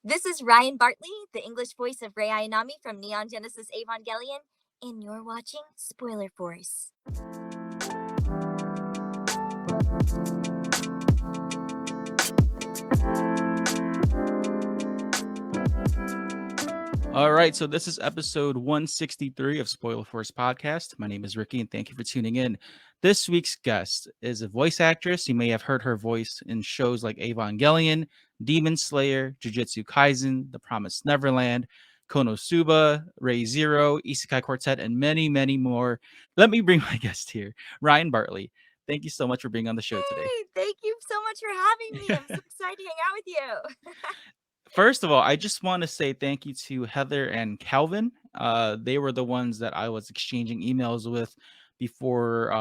This is Ryan Bartley, the English voice of Rei Ayanami from Neon Genesis Evangelion, and you're watching Spoiler Force. All right, so this is episode 163 of Spoiler Force Podcast. My name is Ricky, and thank you for tuning in. This week's guest is a voice actress. You may have heard her voice in shows like Evangelion, Demon Slayer, Jujutsu Kaisen, The Promised Neverland, Konosuba, Rei Zero, Isekai Quartet, and many, many more. Let me bring my guest here, Ryan Bartley. Thank you so much for being on the show today. Hey, thank you so much for having me. I'm so excited to hang out with you. First of all, I just want to say thank you to Heather and Calvin. They were the ones that I was exchanging emails with before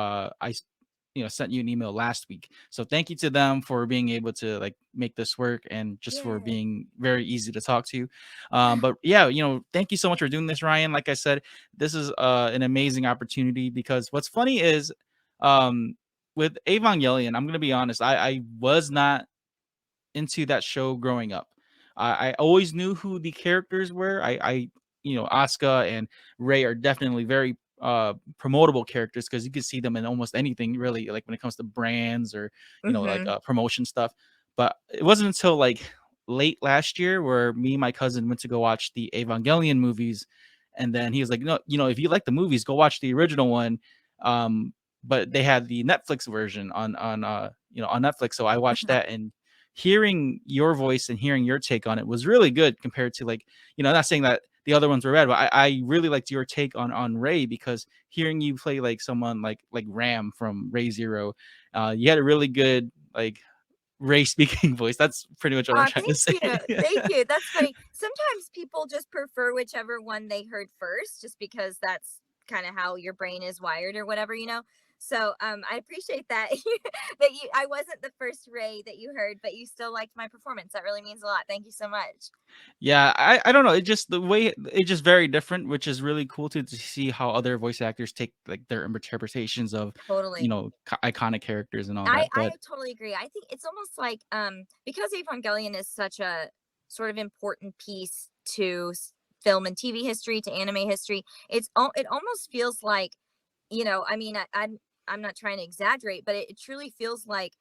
sent you an email last week. So thank you to them for being able to like make this work and just for Yeah. being very easy to talk to. But yeah, thank you so much for doing this, Ryan. Like I said, this is an amazing opportunity because what's funny is with Evangelion, I'm gonna be honest, I was not into that show growing up. I always knew who the characters were. Asuka and Rei are definitely very promotable characters because you can see them in almost anything really, like when it comes to brands or Mm-hmm. promotion stuff. But it wasn't until like late last year where me and my cousin went to go watch the Evangelion movies, and then he was like, no, if you like the movies, go watch the original one. But they had the Netflix version on Netflix, so I watched that, and hearing your voice and hearing your take on it was really good compared to like, not saying that the other ones were bad, but I really liked your take on Rei because hearing you play like someone like Ram from Rei Zero, you had a really good like Rei speaking voice. That's pretty much what I'm Aw, trying to thank say. you. Thank you. That's funny. Sometimes people just prefer whichever one they heard first, just because that's kind of how your brain is wired or whatever. So I appreciate that I wasn't the first Ray that you heard, but you still liked my performance. That really means a lot. Thank you so much. Yeah, I don't know. It just the way it's just very different, which is really cool to see how other voice actors take like their interpretations of, Totally. iconic characters and all I that. I But totally agree. I think it's almost like because Evangelion is such a sort of important piece to film and TV history, to anime history. It almost feels like, I mean, I'm not trying to exaggerate, but it truly feels like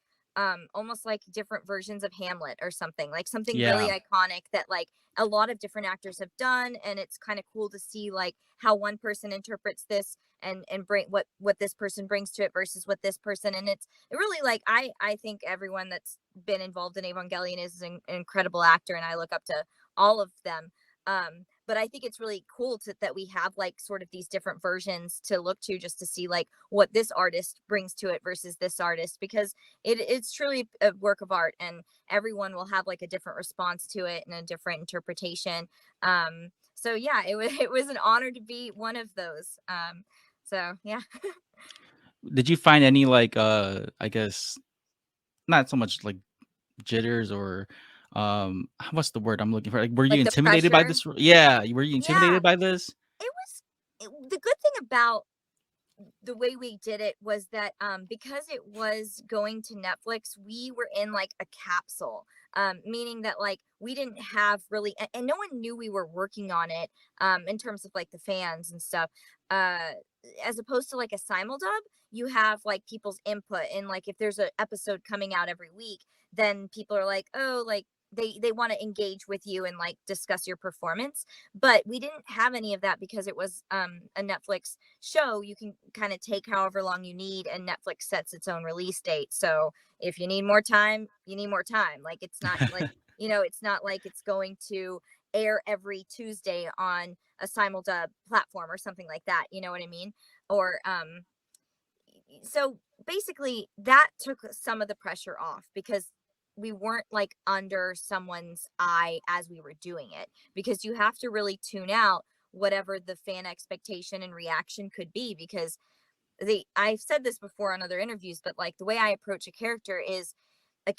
almost like different versions of Hamlet or something, like something really yeah, iconic that like a lot of different actors have done, and it's kind of cool to see like how one person interprets this and bring what this person brings to it versus what this person. And it really, like, I think everyone that's been involved in Evangelion is an incredible actor, and I look up to all of them. But I think it's really cool that we have like sort of these different versions to look to, just to see like what this artist brings to it versus this artist, because it's truly a work of art, and everyone will have like a different response to it and a different interpretation. So yeah, it was an honor to be one of those. So yeah. did you find any like I guess not so much like jitters or what's the word I'm looking for? Like, were you Like the intimidated by pressure. this? Yeah, were you Yeah, intimidated by this? it was the good thing about the way we did it was that because it was going to Netflix, we were in like a capsule, meaning that like we didn't have really, and no one knew we were working on it, in terms of like the fans and stuff. Uh, as opposed to like a simuldub, you have like people's input, and like if there's an episode coming out every week, then people are like, oh, like they want to engage with you and like discuss your performance. But we didn't have any of that because it was a Netflix show. You can kind of take however long you need, and Netflix sets its own release date. So if you need more time, you need more time. Like it's not like, it's not like it's going to air every Tuesday on a simuldub platform or something like that. You know what I mean? Or so basically that took some of the pressure off, because we weren't like under someone's eye as we were doing it, because you have to really tune out whatever the fan expectation and reaction could be. Because I've said this before on other interviews, but like the way I approach a character is a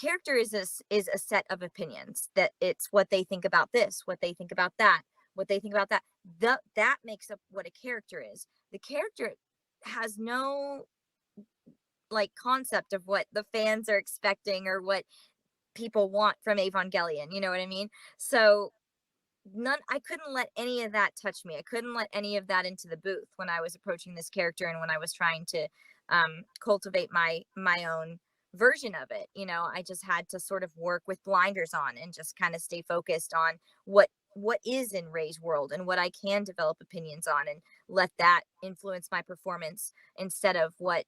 set of opinions, that it's what they think about this, what they think about that, what they think about that. That makes up what a character is. The character has no like concept of what the fans are expecting or what people want from Evangelion, you know what I mean? So I couldn't let any of that touch me. I couldn't let any of that into the booth when I was approaching this character and when I was trying to cultivate my own version of it. I just had to sort of work with blinders on and just kind of stay focused on what is in Ray's world and what I can develop opinions on, and let that influence my performance instead of what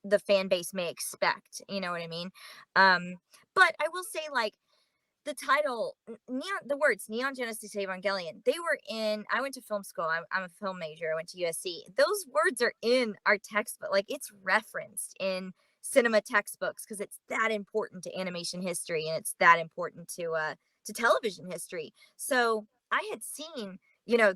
the fan base may expect. You know what I mean? But I will say, like, the title, the words Neon Genesis Evangelion, they were in, I went to film school. I'm a film major. I went to USC. Those words are in our textbook. Like, it's referenced in cinema textbooks because it's that important to animation history, and it's that important to television history. So I had seen,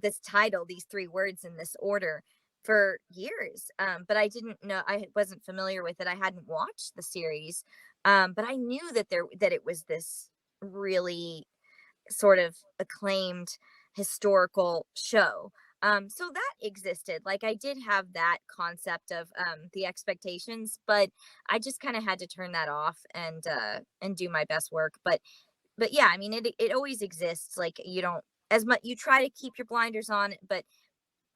this title, these three words in this order for years. But I didn't know, I wasn't familiar with it. I hadn't watched the series. But I knew that it was this really sort of acclaimed historical show. So that existed. Like, I did have that concept of the expectations, but I just kind of had to turn that off and do my best work. But yeah, I mean, it always exists. Like, you don't, as much, you try to keep your blinders on, but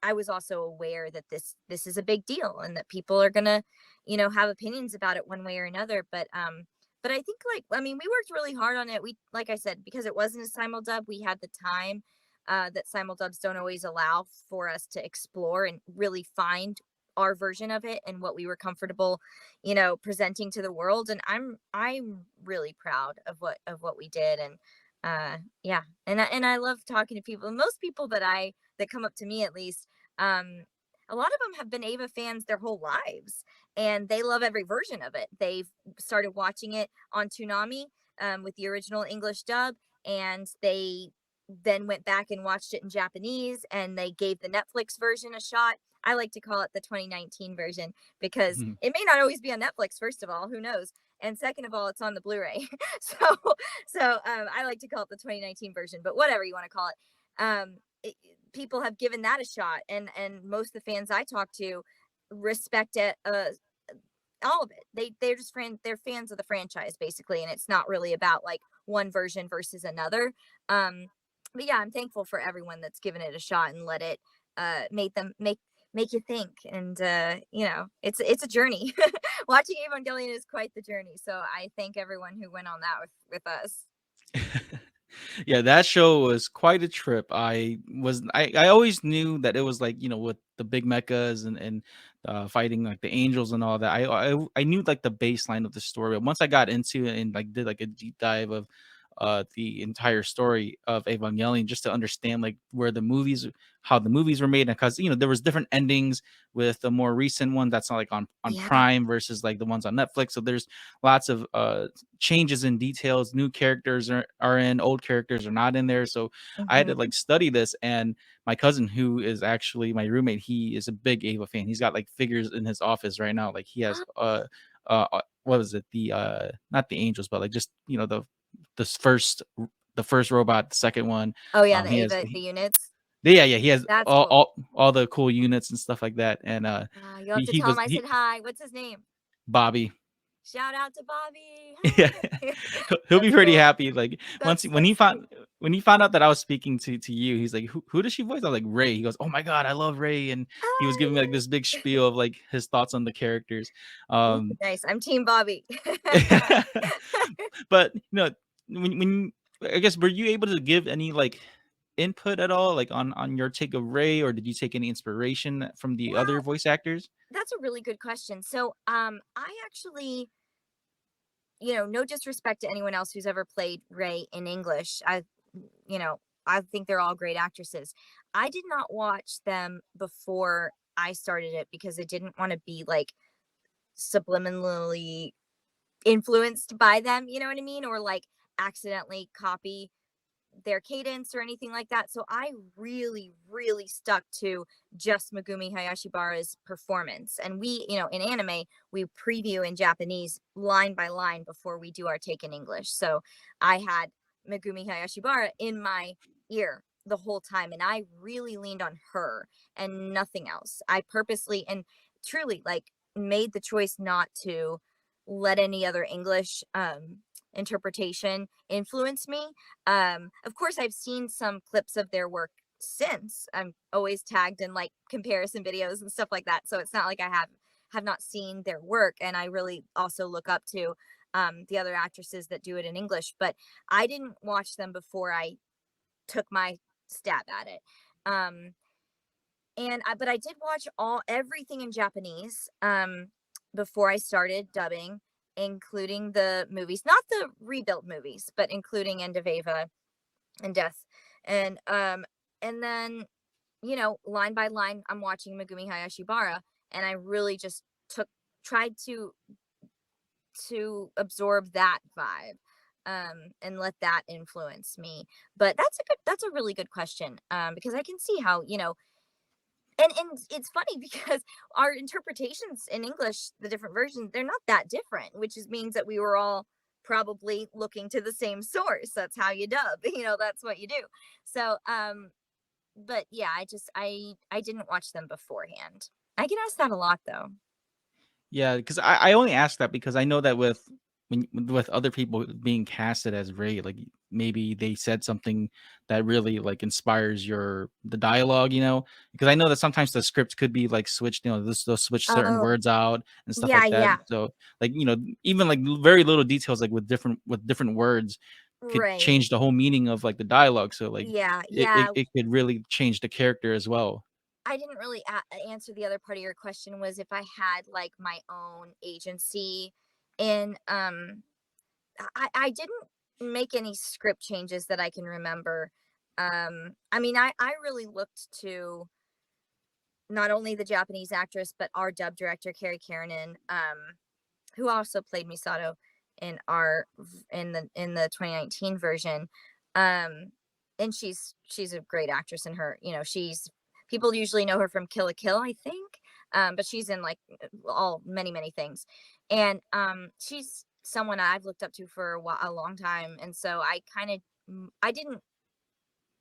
I was also aware that this is a big deal and that people are gonna, have opinions about it one way or another. But I think, like, I mean, we worked really hard on it. We, like I said, because it wasn't a simuldub, we had the time that simuldubs don't always allow for us to explore and really find our version of it and what we were comfortable, presenting to the world. And I'm really proud of what we did. And yeah, and I love talking to people. Most people that come up to me, at least, um, a lot of them have been Ava fans their whole lives, and they love every version of it. They've started watching it on Toonami, with the original English dub, and they then went back and watched it in Japanese, and they gave the Netflix version a shot. I like to call it the 2019 version because Mhm. it may not always be on Netflix. First of all, who knows? And second of all, it's on the Blu-ray. so, I like to call it the 2019 version, but whatever you want to call it. People have given that a shot, and most of the fans I talk to respect it, all of it. They're fans of the franchise, basically, and it's not really about like one version versus another. um but yeah, I'm thankful for everyone that's given it a shot and let it make you think. And it's a journey. Watching Evangelion is quite the journey, so I thank everyone who went on that with us. Yeah, that show was quite a trip. I always knew that it was like, with the big mechas and fighting like the angels and all that. I knew like the baseline of the story. But once I got into it and like did like a deep dive of the entire story of Evangelion, just to understand like how the movies were made, because there was different endings with the more recent one that's not like on Yeah. Prime versus like the ones on Netflix. So there's lots of changes in details. New characters are in, old characters are not in there. So I had to Hmm. like study this. And my cousin, who is actually my roommate, he is a big Ava fan. He's got like figures in his office right now. Like he has what was it? The not the angels, but like just this first the first robot, the second one. Oh yeah, the He has Ava, the units. yeah, he has That's all, cool. all all the cool units and stuff like that. And You'll have he to he tell him was I he said hi. What's his name? Bobby. Shout out to Bobby. Yeah, Hi. he'll be That's pretty cool. happy. Like once That's so sweet. when he found out that I was speaking to you, he's like, who does she voice? I was like, Ray. He goes, oh my god, I love Ray, and he was giving me like Hi. this big spiel of like his thoughts on the characters. Um, Nice. I'm Team Bobby. but when I guess, were you able to give any like input at all, like on your take of Ray, or did you take any inspiration from the other Well, voice actors? that's a really good question. So, I actually, no disrespect to anyone else who's ever played Ray in English. You know, I think they're all great actresses. I did not watch them before I started it because I didn't want to be like subliminally influenced by them, you know what I mean? Or like accidentally copy their cadence or anything like that. So I really, really stuck to just Megumi Hayashibara's performance. And we, in anime, we preview in Japanese line by line before we do our take in English. So I had Megumi Hayashibara in my ear the whole time, and I really leaned on her and nothing else. I purposely and truly like made the choice not to let any other English interpretation influenced me. Of course, I've seen some clips of their work since. I'm always tagged in like comparison videos and stuff like that. So it's not like I have not seen their work. And I really also look up to the other actresses that do it in English. But I didn't watch them before I took my stab at it. Um, but I did watch everything in Japanese before I started dubbing, including the movies, not the rebuilt movies, but including End of Ava and Death. And then, line by line, I'm watching Megumi Hayashibara, and I really just tried to absorb that vibe, and let that influence me. But that's a really good question, because I can see how, and it's funny because our interpretations in English, the different versions, they're not that different, which means that we were all probably looking to the same source. That's how you dub, that's what you do. So, but yeah, I didn't watch them beforehand. I get asked that a lot though. Yeah, because I only ask that because I know that with other people being casted as Ray, like maybe they said something that really like inspires the dialogue, because I know that sometimes the script could be like switched, they'll switch certain Oh, words out and stuff yeah, like that. yeah. So like, even like very little details like with different words could Right. change the whole meaning of like the dialogue. So like Yeah, it, it, yeah. it could really change the character as well. I didn't really answer the other part of your question, was if I had like my own agency in I didn't make any script changes that I can remember. I mean, I really looked to not only the Japanese actress but our dub director Carrie Karanen, who also played Misato in the 2019 version. Um, and she's a great actress in her. She's people usually know her from Kill la Kill, I think. But she's in like all many things, and she's someone I've looked up to for a long time. And so I didn't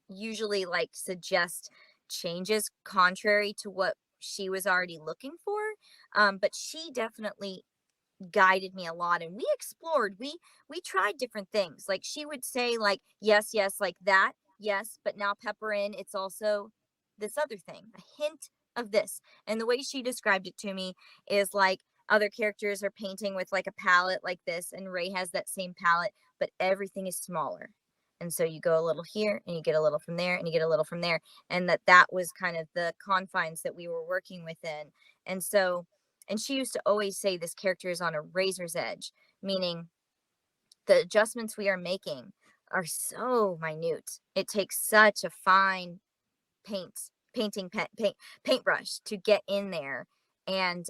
usually like suggest changes contrary to what she was already looking for. But she definitely guided me a lot, and we tried different things. Like she would say like yes like that, yes, but now pepper in, it's also this other thing, a hint of this. And the way she described it to me is like other characters are painting with like a palette like this, and Ray has that same palette, but everything is smaller. And so you go a little here and you get a little from there and you get a little from there, and that was kind of the confines that we were working within. And so, and she used to always say this character is on a razor's edge, meaning the adjustments we are making are so minute. It takes such a fine paint painting paintbrush to get in there and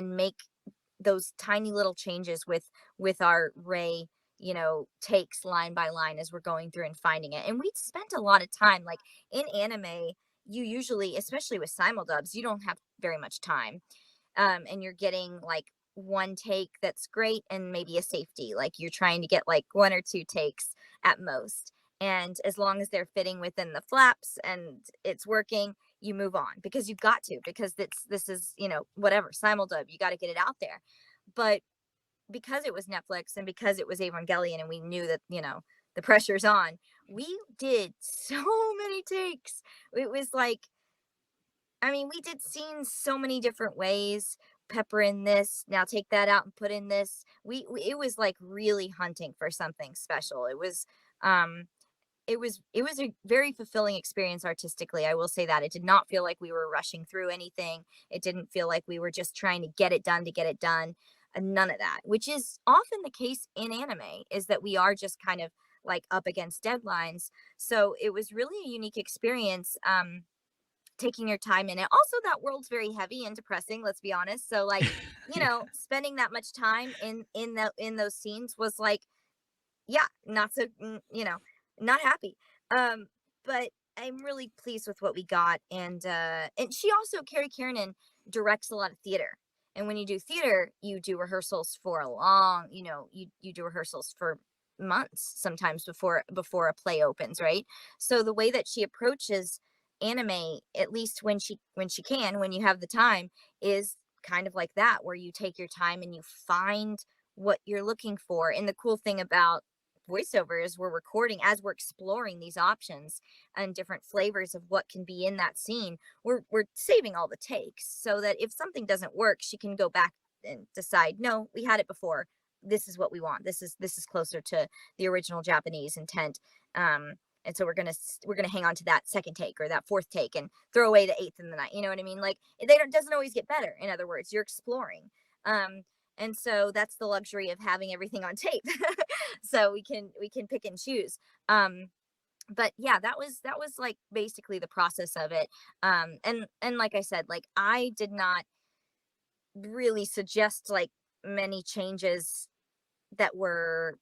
make those tiny little changes with our Ray, takes line by line as we're going through and finding it. And we spent a lot of time like in anime. You usually, especially with simuldubs, you don't have very much time, and you're getting like one take that's great and maybe a safety. Like you're trying to get like one or two takes at most. And as long as they're fitting within the flaps and it's working, you move on because you've got to, because this is, whatever, simuldub, you got to get it out there. But because it was Netflix and because it was Evangelion and we knew that, the pressure's on, we did so many takes. It was like, I mean, we did scenes so many different ways. Pepper in this, now take that out and put in this. It was like really hunting for something special. Um it was a very fulfilling experience artistically. I will say that. It did not feel like we were rushing through anything. It didn't feel like we were just trying to get it done to get it done. None of that, which is often the case in anime, is that we are just kind of like up against deadlines. So it was really a unique experience. Taking your time in it. Also, that world's very heavy and depressing, let's be honest. So like, Yeah. spending that much time in those scenes was like, yeah, not so, not happy. Um, but I'm really pleased with what we got. And she also, Carrie Kiernan, directs a lot of theater. And when you do theater, you do rehearsals for a long, you do rehearsals for months sometimes before a play opens, right? So the way that she approaches anime, at least when you have the time, is kind of like that, where you take your time and you find what you're looking for. And the cool thing about voiceover is we're recording as we're exploring these options and different flavors of what can be in that scene. We're saving all the takes so that if something doesn't work, she can go back and decide, no, we had it before. This is what we want. This is closer to the original Japanese intent. And so we're gonna hang on to that second take or that fourth take and throw away the eighth and the ninth. You know what I mean? Like they don't doesn't always get better. In other words, you're exploring. Um, and so that's the luxury of having everything on tape. So we can pick and choose. But yeah, that was like basically the process of it. And like I said, like I did not really suggest like many changes that were,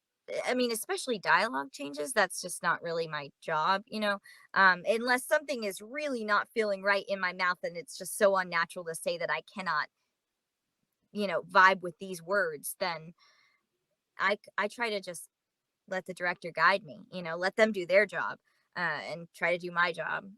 I mean, especially dialogue changes. That's just not really my job, unless something is really not feeling right in my mouth and it's just so unnatural to say that I cannot, vibe with these words. Then I try to just let the director guide me, let them do their job, and try to do my job.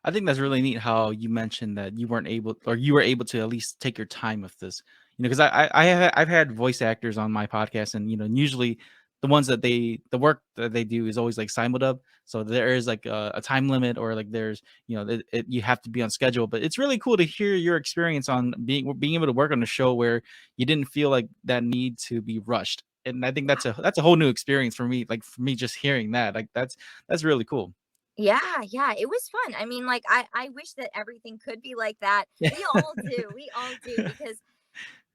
I think that's really neat how you mentioned that you weren't able, or you were able to at least take your time with this. Because I've had voice actors on my podcast, and usually the ones that the work that they do is always like simuldub, so there is like a time limit, or like there's you have to be on schedule. But it's really cool to hear your experience on being able to work on a show where you didn't feel like that need to be rushed. And I think that's a whole new experience for me. Like for me, just hearing that, like that's really cool. Yeah, yeah, it was fun. I mean, like I wish that everything could be like that. We all do. We all do because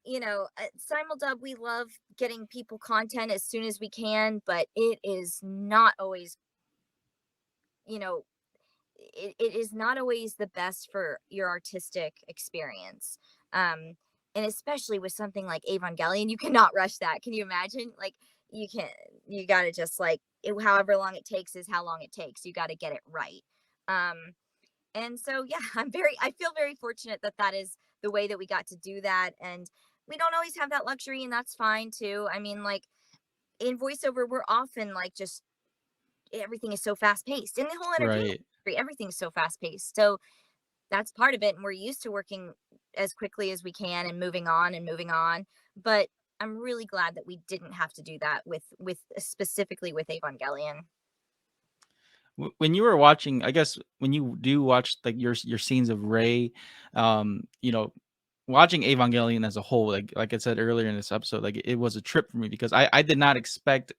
simuldub, we love getting people content as soon as we can, but it is not always, you know, it is not always the best for your artistic experience. Um, and especially with something like Evangelion, you cannot rush that. Can you imagine? Like you can, you got to just like, however long it takes is how long it takes. You got to get it right. Um, and so, yeah, I feel very fortunate that that is the way that we got to do that. And we don't always have that luxury, and that's fine too. I mean, like in voiceover, we're often like just everything is so fast paced in the whole entertainment Right. industry. Everything's so fast paced. So that's part of it. And we're used to working as quickly as we can and moving on and moving on. But I'm really glad that we didn't have to do that with specifically with Evangelion. When you were watching, I guess when you do watch like your scenes of Ray, um, you know, watching Evangelion as a whole, like I said earlier in this episode, like it was a trip for me because I did not expect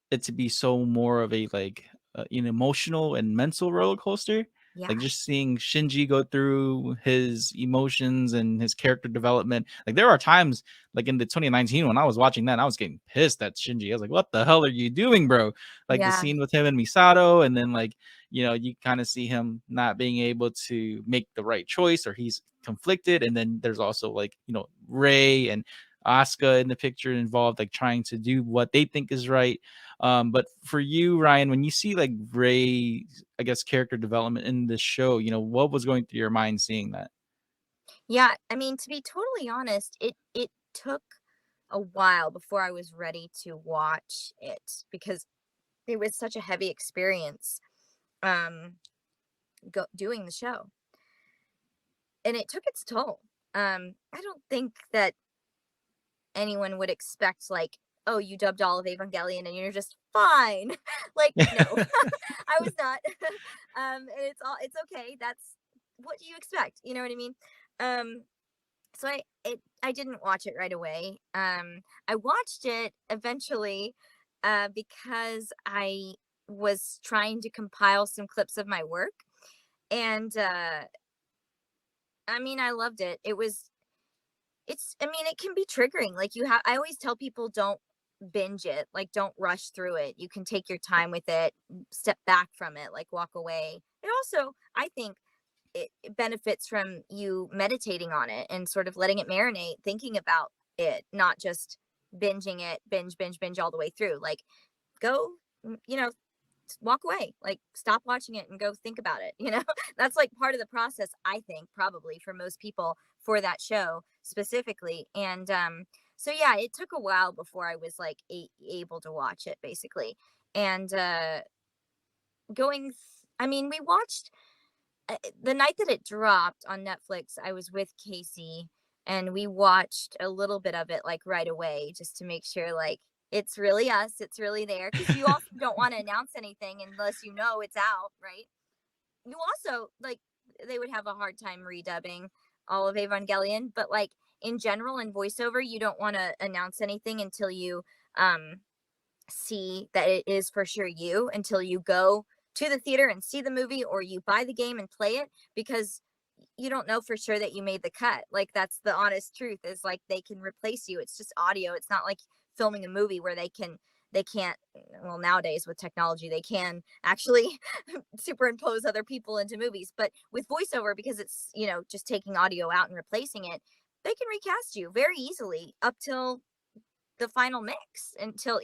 it to be so more of a like an emotional and mental roller coaster. Yeah. Like just seeing Shinji go through his emotions and his character development. Like there are times like in the 2019 when I was watching that, I was getting pissed at Shinji. I was like, "What the hell are you doing, bro?" Like the Yeah. scene with him and Misato, and then like you kind of see him not being able to make the right choice, or he's conflicted. And then there's also like Ray and Asuka in the picture involved, like trying to do what they think is right. But for you, Ryan, when you see like Ray's, I guess, character development in this show, what was going through your mind seeing that? Yeah, I mean, to be totally honest, it took a while before I was ready to watch it because it was such a heavy experience um doing the show. And it took its toll. I don't think that anyone would expect like, oh, you dubbed all of Evangelion and you're just fine. Like, no. I was not. And it's okay. That's what do you expect? You know what I mean? Um so I didn't watch it right away. I watched it eventually because I was trying to compile some clips of my work, and I mean I loved it. I mean it can be triggering. Like I always tell people don't binge it. Like don't rush through it. You can take your time with it, step back from it, like walk away. It also, I think, it benefits from you meditating on it and sort of letting it marinate, thinking about it, not just binging it, binge all the way through. Like, go, walk away, like, stop watching it and go think about it. That's like part of the process, I think, probably for most people for that show specifically. And, so yeah, it took a while before I was like able to watch it basically. And, I mean, we watched the night that it dropped on Netflix. I was with Casey. and we watched a little bit of it like right away just to make sure like it's really us, it's really there, because you also don't want to announce anything unless you know it's out, right? You also like, they would have a hard time redubbing all of Evangelion, but like in general in voiceover, you don't want to announce anything until you um see that it is for sure you, until you go to the theater and see the movie, or you buy the game and play it, because you don't know for sure that you made the cut. Like that's the honest truth, is like they can replace you. It's just audio. It's not like filming a movie where they can't, well, nowadays with technology they can actually superimpose other people into movies, but with voiceover, because it's, just taking audio out and replacing it, they can recast you very easily up till the final mix, until,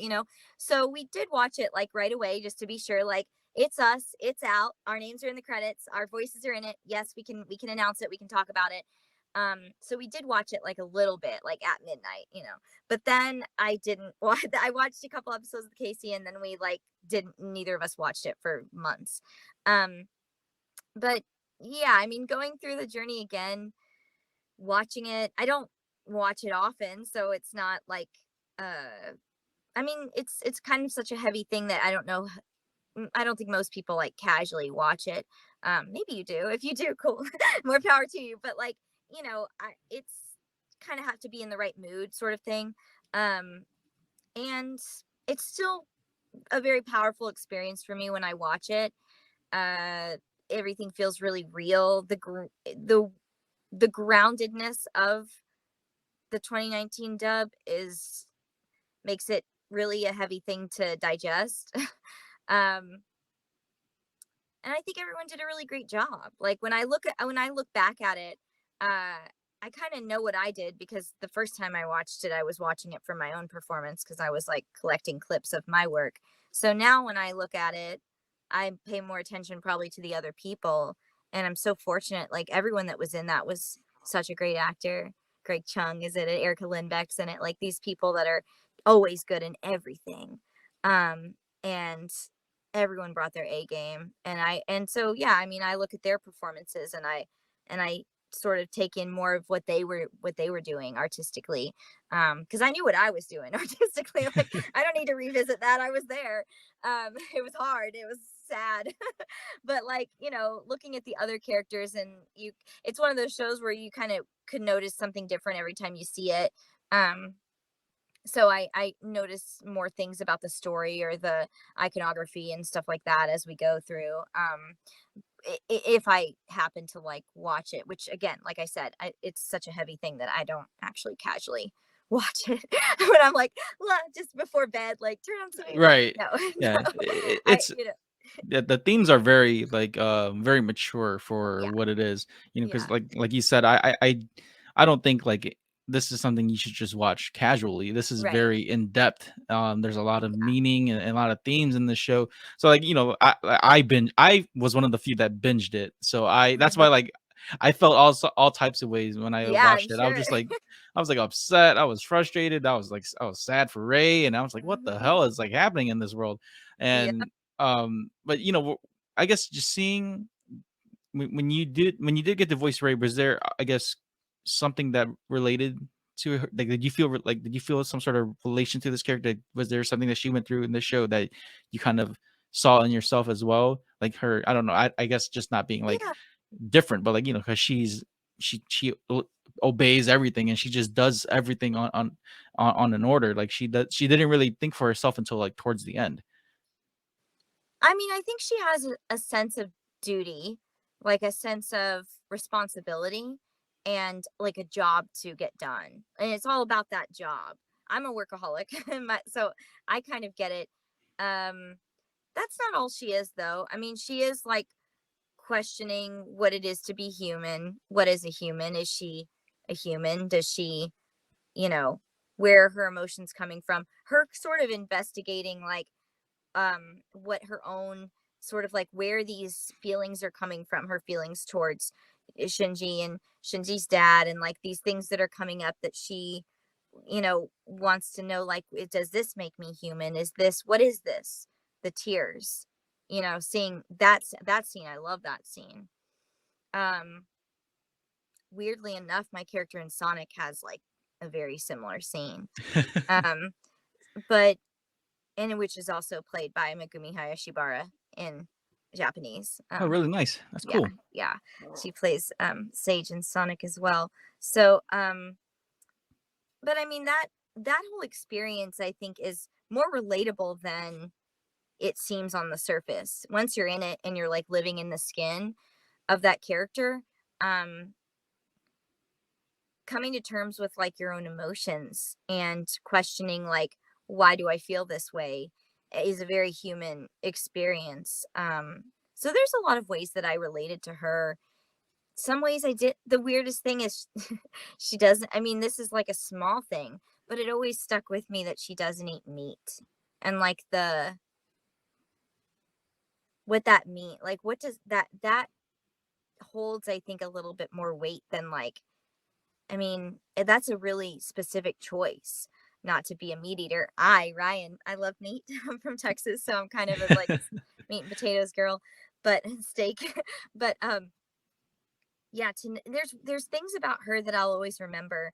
so we did watch it like right away just to be sure, like it's us, it's out, our names are in the credits, our voices are in it, yes, we can announce it, we can talk about it. So we did watch it like a little bit like at midnight, but then I didn't watch. I watched a couple episodes of Casey, and then we like didn't, neither of us watched it for months. um but yeah, I mean, going through the journey again, watching it, I don't watch it often, so it's not like, uh I mean, it's kind of such a heavy thing that I don't know. I don't think most people like casually watch it. Maybe you do. If you do, cool. More power to you. But like, it's kind of have to be in the right mood, sort of thing. Um, and it's still a very powerful experience for me when I watch it. Uh, Everything feels really real. The groundedness of the 2019 dub is makes it really a heavy thing to digest. um and I think everyone did a really great job. Like when I look back at it, I kind of know what I did, because the first time I watched it, I was watching it for my own performance, because I was like collecting clips of my work. So now when I look at it, I pay more attention probably to the other people, and I'm so fortunate. Like everyone that was in that was such a great actor. Greg Chung is in it. Erica Lindbeck's in it. Like these people that are always good in everything. And everyone brought their A game, and so yeah, I mean, I look at their performances, and I sort of take in more of what they were doing artistically, because I knew what I was doing artistically. Like I don't need to revisit that, I was there. It was hard, it was sad. But like, looking at the other characters, and it's one of those shows where you kind of could notice something different every time you see it. So I notice more things about the story or the iconography and stuff like that as we go through. If I happen to like watch it, which again, like I said, it's such a heavy thing that I don't actually casually watch it when I'm like, just before bed, like turn on some movie. Right. No, Yeah. no, I, The themes are very like very mature for yeah, what it is, because yeah, like you said, I don't think like this is something you should just watch casually. This is right, very in depth. There's a lot of yeah, meaning and a lot of themes in the show. So like, I was one of the few that binged it. So that's why like I felt all types of ways when I yeah, I'm watched it. sure. I was like upset, I was frustrated, I was sad for Ray, and I was like, what the Hmm. hell is like happening in this world? Yeah. And but I guess just seeing when you did get the voice Ray, was there, I guess, something that related to her? Like, did you feel some sort of relation to this character? Was there something that she went through in this show that you kind of saw in yourself as well? Like her, I don't know. I guess just not being like Yeah. different, but like because she obeys everything and she just does everything on an order. Like she didn't really think for herself until like towards the end. I mean, I think she has a sense of duty, like a sense of responsibility, and like a job to get done. And it's all about that job. I'm a workaholic, so I kind of get it. Um, that's not all she is, though. I mean, she is like questioning what it is to be human. What is a human? Is she a human? Does she, you know, where are her emotions coming from? Her sort of investigating, like, what her own sort of like where these feelings are coming from, her feelings towards Shinji and Shinji's dad, and like these things that are coming up that she, wants to know, like, does this make me human? Is this, what is this? The tears, seeing that scene, I love that scene. um weirdly enough, my character in Sonic has like a very similar scene. Um, but and which is also played by Megumi Hayashibara in Japanese. Oh, really nice. That's Yeah, cool. yeah. She plays Sage in Sonic as well. So but I mean that whole experience I think is more relatable than it seems on the surface. Once you're in it and you're like living in the skin of that character, um coming to terms with like your own emotions and questioning like why do I feel this way is a very human experience. So there's a lot of ways that I related to her. Some ways I did. The weirdest thing is she doesn't, I mean, this is like a small thing, but it always stuck with me that she doesn't eat meat. And like the what that mean, like what does that holds I think a little bit more weight than like, I mean, that's a really specific choice not to be a meat eater. Ryan, I love meat. I'm from Texas, so I'm kind of a like meat and potatoes girl, but steak. But yeah, there's things about her that I'll always remember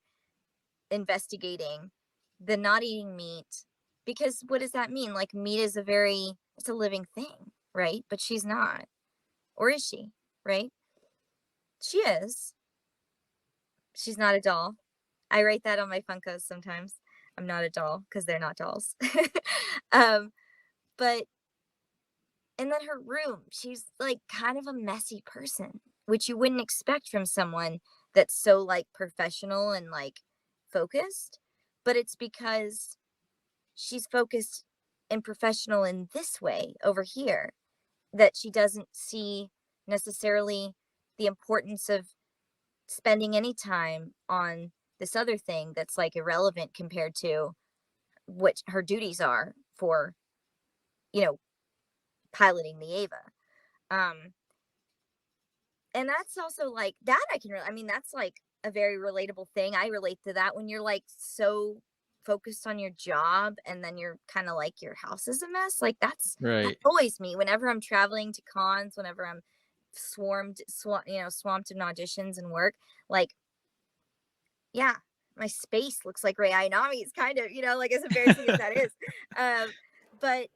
investigating the not eating meat, because what does that mean? Like meat is it's a living thing, right? But she's not. Or is she? Right? She is. She's not a doll. I write that on my Funkos sometimes. I'm not a doll because they're not dolls. um, but and then her room, she's like kind of a messy person, which you wouldn't expect from someone that's so like professional and like focused. But it's because she's focused and professional in this way over here that she doesn't see necessarily the importance of spending any time on this other thing that's like irrelevant compared to what her duties are for, you know, piloting the Ava. Um, and that's also like that I mean, that's like a very relatable thing. I relate to that when you're like so focused on your job and then you're kind of like your house is a mess. Like that's Right. always me whenever I'm traveling to cons, whenever I'm swamped in auditions and work. Like, yeah, my space looks like Rei Ayanami's kind of, like as embarrassing as that is. Um, but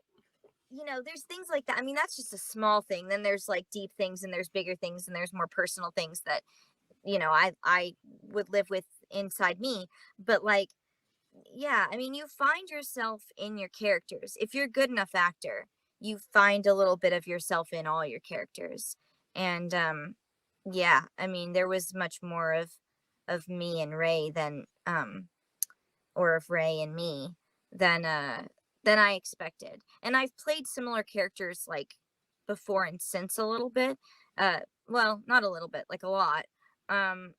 there's things like that. I mean, that's just a small thing. Then there's like deep things and there's bigger things and there's more personal things that, I would live with inside me. But like, yeah, I mean, you find yourself in your characters. If you're a good enough actor, you find a little bit of yourself in all your characters. And yeah, I mean, there was much more of me and Ray than or of Ray and me than I expected. And I've played similar characters like before and since a little bit. Uh well, not a little bit, like a lot. Um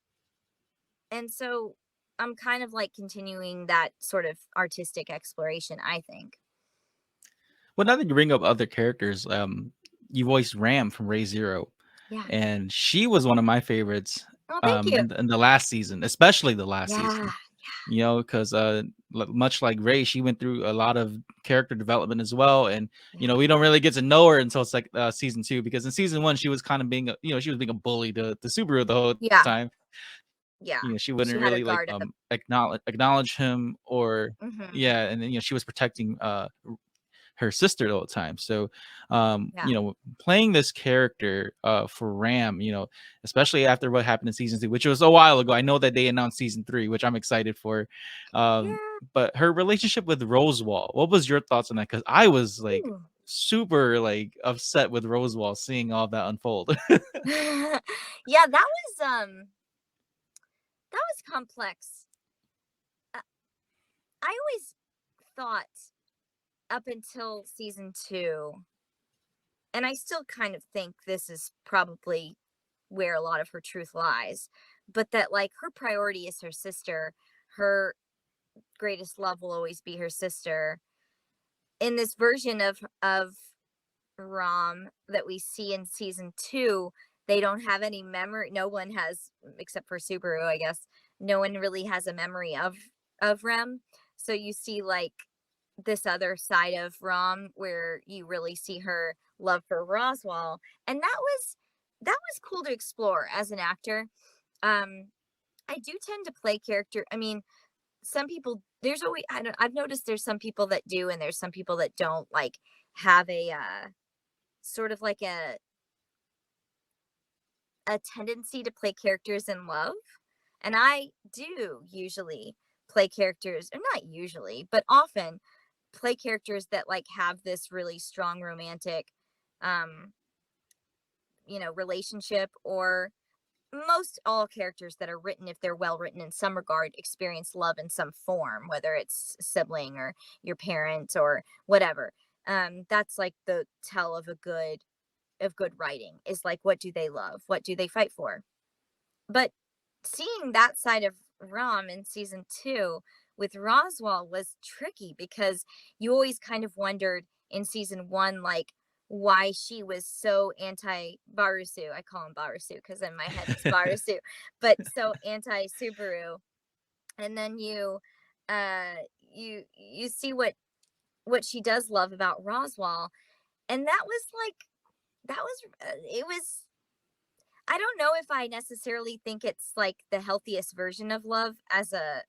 and so I'm kind of like continuing that sort of artistic exploration, I think. Well, now that you bring up other characters, you voiced Ram from Ray Zero, Yeah. and she was one of my favorites, Oh, thank you. in the last season, especially the last Yeah. season. Because much like Ray, she went through a lot of character development as well, and Yeah. we don't really get to know her until it's like season two. Because in season one, she was kind of being, she was being a bully to Subaru the whole Yeah. time. Yeah. She She wouldn't had her really like guard up. acknowledge him, or Mhm. yeah, and then she was protecting her sister all the time. So, Yeah. playing this character for Ram, especially after what happened in season two, which was a while ago. I know that they announced season three, which I'm excited for. Yeah. But her relationship with Rosewall, what was your thoughts on that? Because I was like Ooh. super like upset with Rosewall seeing all that unfold. Yeah, that was complex. Uh, I always thought up until season 2, and I still kind of think this is probably where a lot of her truth lies, but that like her priority is her sister. Her greatest love will always be her sister. In this version of Rom that we see in season 2, they don't have any memory. No one has, except for Subaru, I guess. No one really has a memory of Rem. So you see like this other side of Rom where you really see her love for Roswell, and that was cool to explore as an actor. Um, I do tend to play character. I mean, some people there's always I've noticed there's some people that do and there's some people that don't like have a sort of like a tendency to play characters in love. And I do usually play characters, or not usually, but often play characters that like have this really strong romantic um relationship, or most all characters that are written, if they're well written in some regard, experience love in some form, whether it's sibling or your parent or whatever. That's like the tell of good writing is like, what do they love, what do they fight for. But seeing that side of Rom in season 2 with Roswell was tricky, because you always kind of wondered in season 1, like, why she was so anti Barusu. I call him Barusu because in my head he's Barusu, but so anti Subaru. And then you see what she does love about Roswell, and that was like that was it was I don't know if I necessarily think it's like the healthiest version of love as a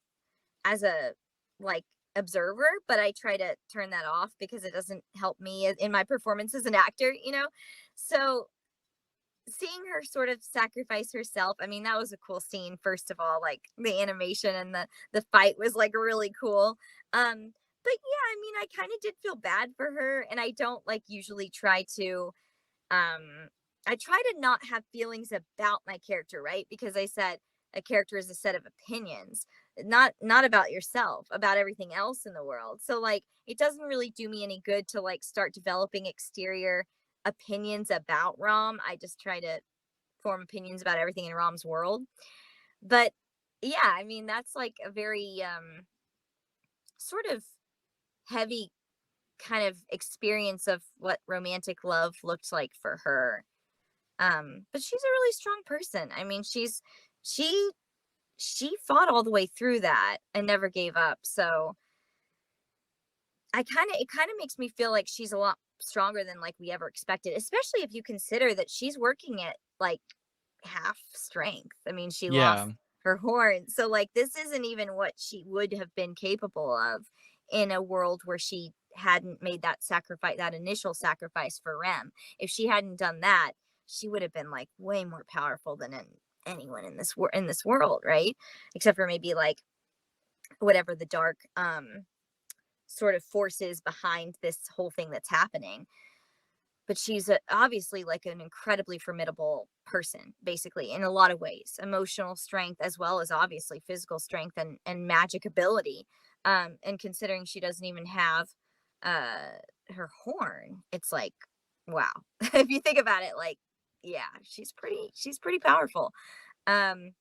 like observer, but I try to turn that off because it doesn't help me in my performance as an actor, you know? So seeing her sort of sacrifice herself, I mean, that was a cool scene, first of all. Like the animation and the fight was like really cool. But yeah, I mean, I kind of did feel bad for her, and I don't like usually try to um I try to not have feelings about my character, right? Because I said a character is a set of opinions, not about yourself, about everything else in the world. So like it doesn't really do me any good to like start developing exterior opinions about Rom. I just try to form opinions about everything in Rom's world. But yeah, I mean that's like a very sort of heavy kind of experience of what romantic love looked like for her. But she's a really strong person. I mean, she she fought all the way through that and never gave up. So it kind of makes me feel like she's a lot stronger than like we ever expected, especially if you consider that she's working at like half strength. I mean, she lost Yeah. her horn. So like this isn't even what she would have been capable of in a world where she hadn't made that sacrifice, that initial sacrifice for Rem. If she hadn't done that, she would have been like way more powerful than anyone in this world, right? Except for maybe like whatever the dark sort of forces behind this whole thing that's happening. But she's obviously like an incredibly formidable person, basically, in a lot of ways, emotional strength as well as obviously physical strength and magic ability. And considering she doesn't even have uh her horn, it's like, wow. If you think about it, like, yeah, she's pretty powerful. um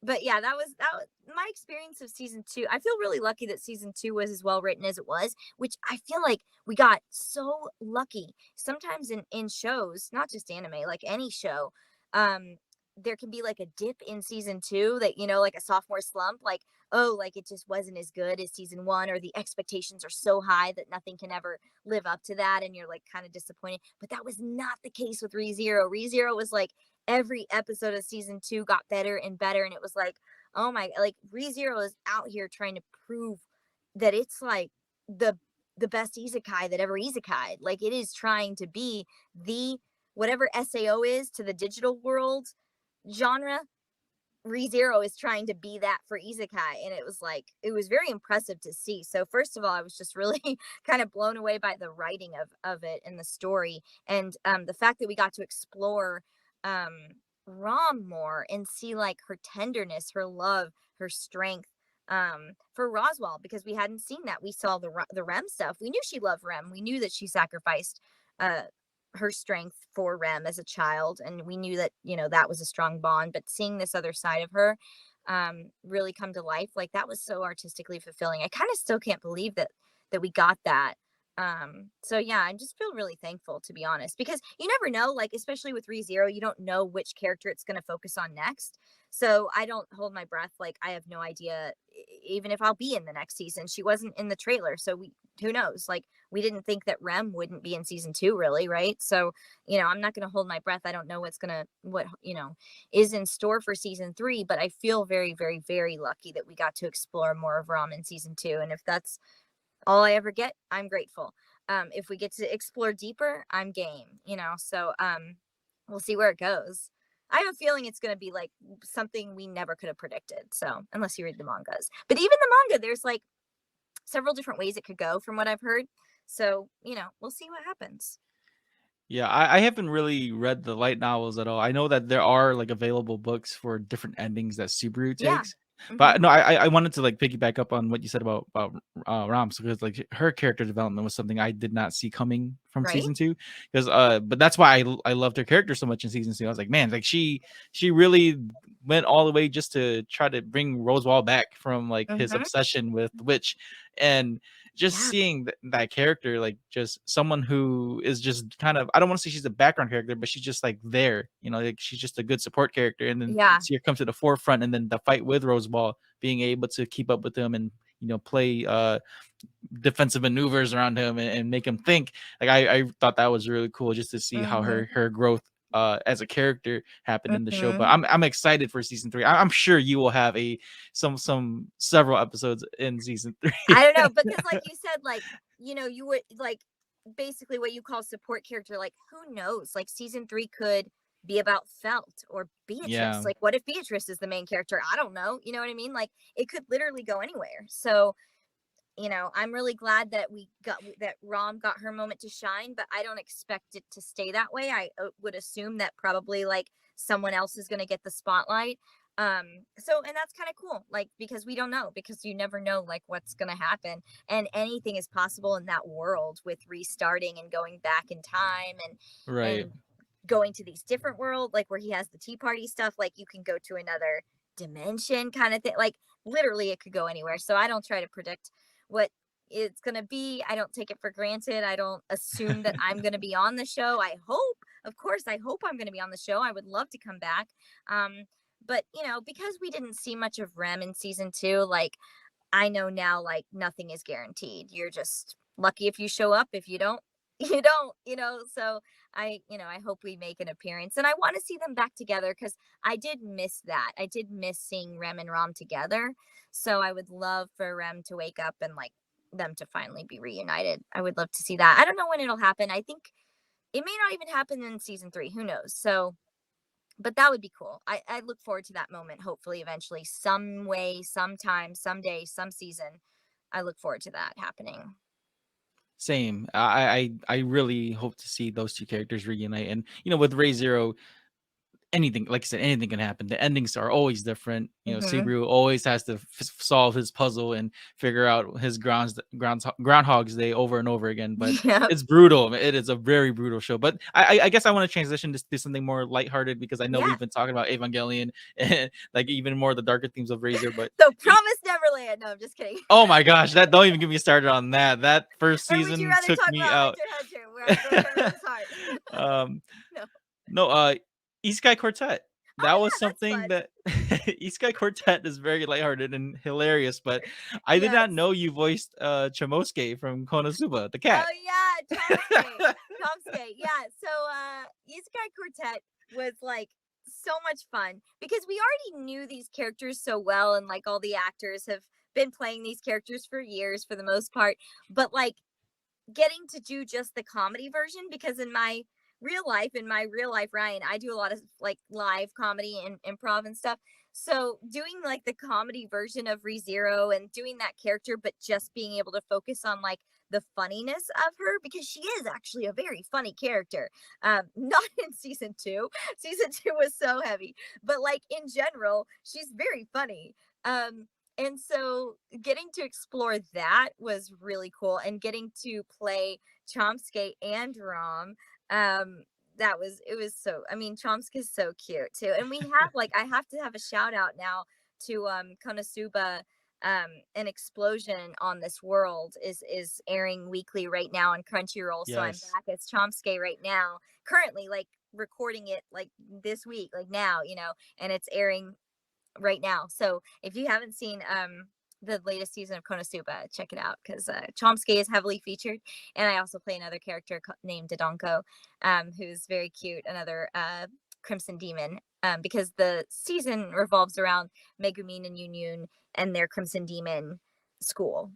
but yeah, that was my experience of season 2. I feel really lucky that season 2 was as well written as it was, which I feel like we got so lucky. Sometimes in shows, not just anime, like any show, um there can be like a dip in season 2, that like a sophomore slump, like, oh, like it just wasn't as good as season 1, or the expectations are so high that nothing can ever live up to that, and you're like kind of disappointed. But that was not the case with ReZero. ReZero was like every episode of season 2 got better and better, and it was like, oh my, like ReZero is out here trying to prove that it's like the the best isekai that ever isekai. Like it is trying to be the whatever SAO is to the digital world genre. ReZero is trying to be that for isekai, and it was like it was very impressive to see. So first of all, I was just really kind of blown away by the writing of it and the story, and the fact that we got to explore um Rom more and see like her tenderness, her love, her strength for Roswell, because we hadn't seen that. We saw the Rem stuff. We knew she loved Rem. We knew that she sacrificed uh her strength for Rem as a child, and we knew that that was a strong bond. But seeing this other side of her really come to life, like that was so artistically fulfilling. I kind of still can't believe that we got that. So yeah, I just feel really thankful, to be honest, because you never know, like especially with ReZero, you don't know which character it's going to focus on next. So I don't hold my breath. Like, I have no idea even if I'll be in the next season. She wasn't in the trailer, so who knows? Like, we didn't think that Rem wouldn't be in season 2, really, right? So, I'm not going to hold my breath. I don't know what, is in store for season 3, but I feel very, very, very lucky that we got to explore more of Rom in season 2. And if that's all I ever get, I'm grateful. If we get to explore deeper, I'm game, So we'll see where it goes. I have a feeling it's going to be like something we never could have predicted. So, unless you read the mangas. But even the manga, there's like several different ways it could go from what I've heard. So, we'll see what happens. Yeah, I haven't really read the light novels at all. I know that there are like available books for different endings that Subaru Yeah. takes. Hmm. But no, I wanted to like piggyback up on what you said about Rams, because like her character development was something I did not see coming from Right? season 2. Because but that's why I loved her character so much in season 2. I was like, man, like she really went all the way just to try to bring Rosewall back from like his Hmm. obsession with the witch. And just Yeah. seeing that character, like just someone who is just kind of, I don't want to say she's a background character, but she's just like there, like she's just a good support character. And then Yeah. see her come to the forefront, and then the fight with Roseball, being able to keep up with him and play defensive maneuvers around him, and make him think. Like I thought that was really cool, just to see how Hmm. her growth as a character happened in the show. But Hmm. I'm excited for season 3. I'm sure you will have some several episodes in season 3. I don't know, because like you said, like, you would like basically what you call support character, like who knows? Like season 3 could be about Felt or Beatrice. Yeah. Like, what if Beatrice is the main character? I don't know. You know what I mean? Like, it could literally go anywhere. So, I'm really glad that Rom got her moment to shine, but I don't expect it to stay that way. I would assume that probably like someone else is going to get the spotlight. So, and that's kind of cool, like, because we don't know, because you never know like what's going to happen, and anything is possible in that world with restarting and going back in time, Right. and going to these different worlds, like where he has the tea party stuff, like you can go to another dimension kind of thing. Like, literally it could go anywhere. So I don't try to predict what it's going to be. I don't take it for granted. I don't assume that I'm going to be on the show. I hope, of course, I hope I'm going to be on the show. I would love to come back. But because we didn't see much of Rem in season 2, like, I know now, like, nothing is guaranteed. You're just lucky if you show up. If you don't, you don't, So I hope we make an appearance, and I want to see them back together, because I did miss that. I did miss seeing Rem and Rom together. So I would love for Rem to wake up and like them to finally be reunited. I would love to see that. I don't know when it'll happen. I think it may not even happen in season 3. Who knows? So, but that would be cool. I look forward to that moment, hopefully, eventually, some way, sometime, someday, some season. I look forward to that happening. Same. I really hope to see those two characters reunite. And with Ray Zero, anything, like I said, anything can happen. The endings are always different. Hmm. Subaru always has to solve his puzzle and figure out his Groundhog's Day over and over again. But Yep. it's brutal. It is a very brutal show. But I guess I want to transition to do something more lighthearted, because I know Yeah. we've been talking about Evangelion and like even more the darker themes of Razor. But So, Promise Neverland. No, I'm just kidding. oh my gosh, that don't even get me started on that. That first Or would you season rather took talk me about out. Hunter x Hunter, where I broke everyone's heart? um, No. no, Isekai Quartet. That Oh was yeah, that's something fun. that Isekai Quartet is very lighthearted and hilarious. But I did not Yes. know you voiced Chamosuke from Konosuba, the cat. Oh yeah, Chomsky. Chomsky. Yeah. So Isekai Quartet was like so much fun, because we already knew these characters so well, and like all the actors have been playing these characters for years for the most part. But like, getting to do just the comedy version, because in my real life, Ryan, I do a lot of like live comedy and improv and stuff. So doing like the comedy version of ReZero and doing that character, but just being able to focus on like the funniness of her, because she is actually a very funny character. Not in season 2. Season 2 was so heavy, but like in general, she's very funny. And so getting to explore that was really cool, and getting to play Chomsky and Rom, um it was so, I mean, Chomsky's so cute too. And we have like, I have to have a shout out now to Konosuba. An Explosion on This World is airing weekly right now on Crunchyroll. So I'm Yes. back as Chomsky right now, currently, like recording it like this week, like now, and it's airing right now. So if you haven't seen the latest season of Konosuba, check it out because Chomsky is heavily featured, and I also play another character named Dodonko, who's very cute, another Crimson Demon. Because the season revolves around Megumin and Yunyun and their Crimson Demon school.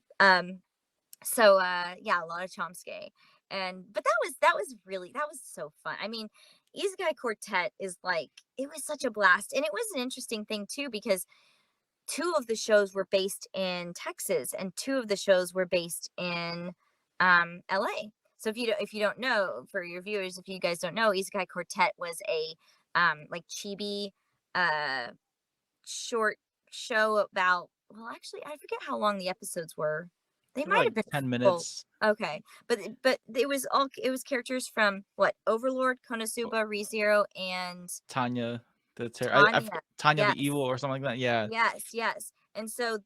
So yeah, a lot of Chomsky. And but that was so fun. I mean, Isekai Quartet is like, it was such a blast. And it was an interesting thing too, because two of the shows were based in Texas and two of the shows were based in LA. So if you don't know, for your viewers, if you guys don't know, Isekai Quartet was a like chibi uh short show about, well, actually I forget how long the episodes were. They They were might like have been 10 full. minutes. Okay. But it was characters from what, Overlord, Konosuba, ReZero, and Tanya, I Tanya. forget, Tanya the Evil Yes. or something like that. Yeah. Yes. And so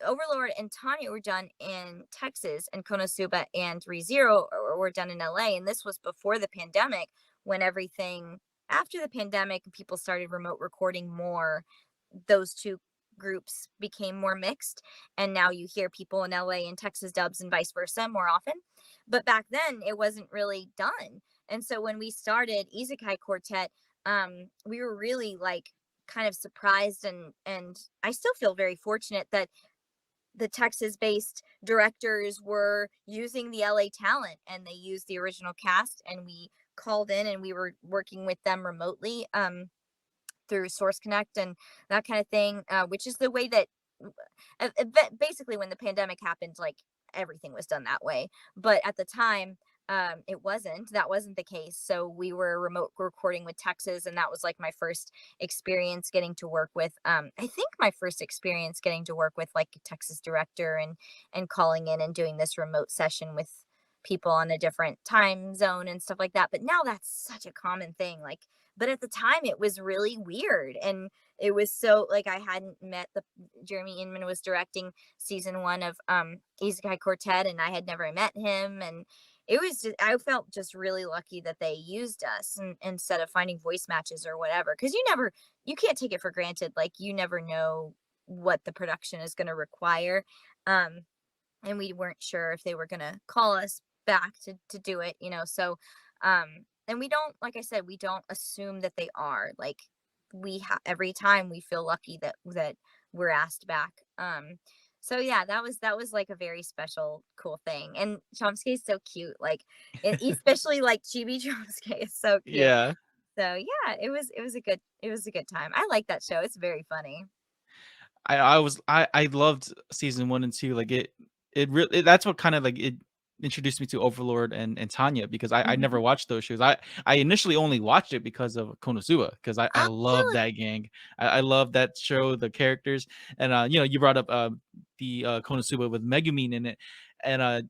Overlord and Tanya were done in Texas, and Konosuba and ReZero were done in LA. And this was before the pandemic, when everything, after the pandemic, people started remote recording more. Those two groups became more mixed. And now you hear people in LA and Texas dubs and vice versa more often. But back then, it wasn't really done. And so when we started Isekai Quartet, we were really like kind of surprised, and I still feel very fortunate that the Texas based directors were using the LA talent, and they used the original cast, and we called in and we were working with them remotely through Source Connect and that kind of thing, which is the way that basically when the pandemic happened, like everything was done that way. But at the time, that wasn't the case. So we were remote recording with Texas, and that was like my first experience getting to work with. I think my first experience getting to work with like a Texas director, and calling in and doing this remote session with people on a different time zone and stuff like that. But now that's such a common thing. Like, but at the time it was really weird, and it was so like I hadn't met the Jeremy Inman was directing season 1 of Isekai Quartet, and I had never met him, and it was just, I felt just really lucky that they used us, instead of finding voice matches or whatever, because you can't take it for granted. Like, you never know what the production is going to require. um and we weren't sure if they were going to call us back to do it, so and we don't, like I said, we don't assume that they are. Like, every time we feel lucky that we're asked back. So yeah, that was like a very special, cool thing. And Chomsky is so cute, like, especially like Chibi Chomsky is so cute. Yeah. So yeah, it was a good time. I like that show. It's very funny. I loved season 1 and 2. Like it really, that's what kind of like it introduced me to Overlord and Tanya, because I Hmm. never watched those shows. I initially only watched it because of Konosuba, because I Oh, love really? that gang. I love that show, the characters. And you brought up the Konosuba with Megumin in it. And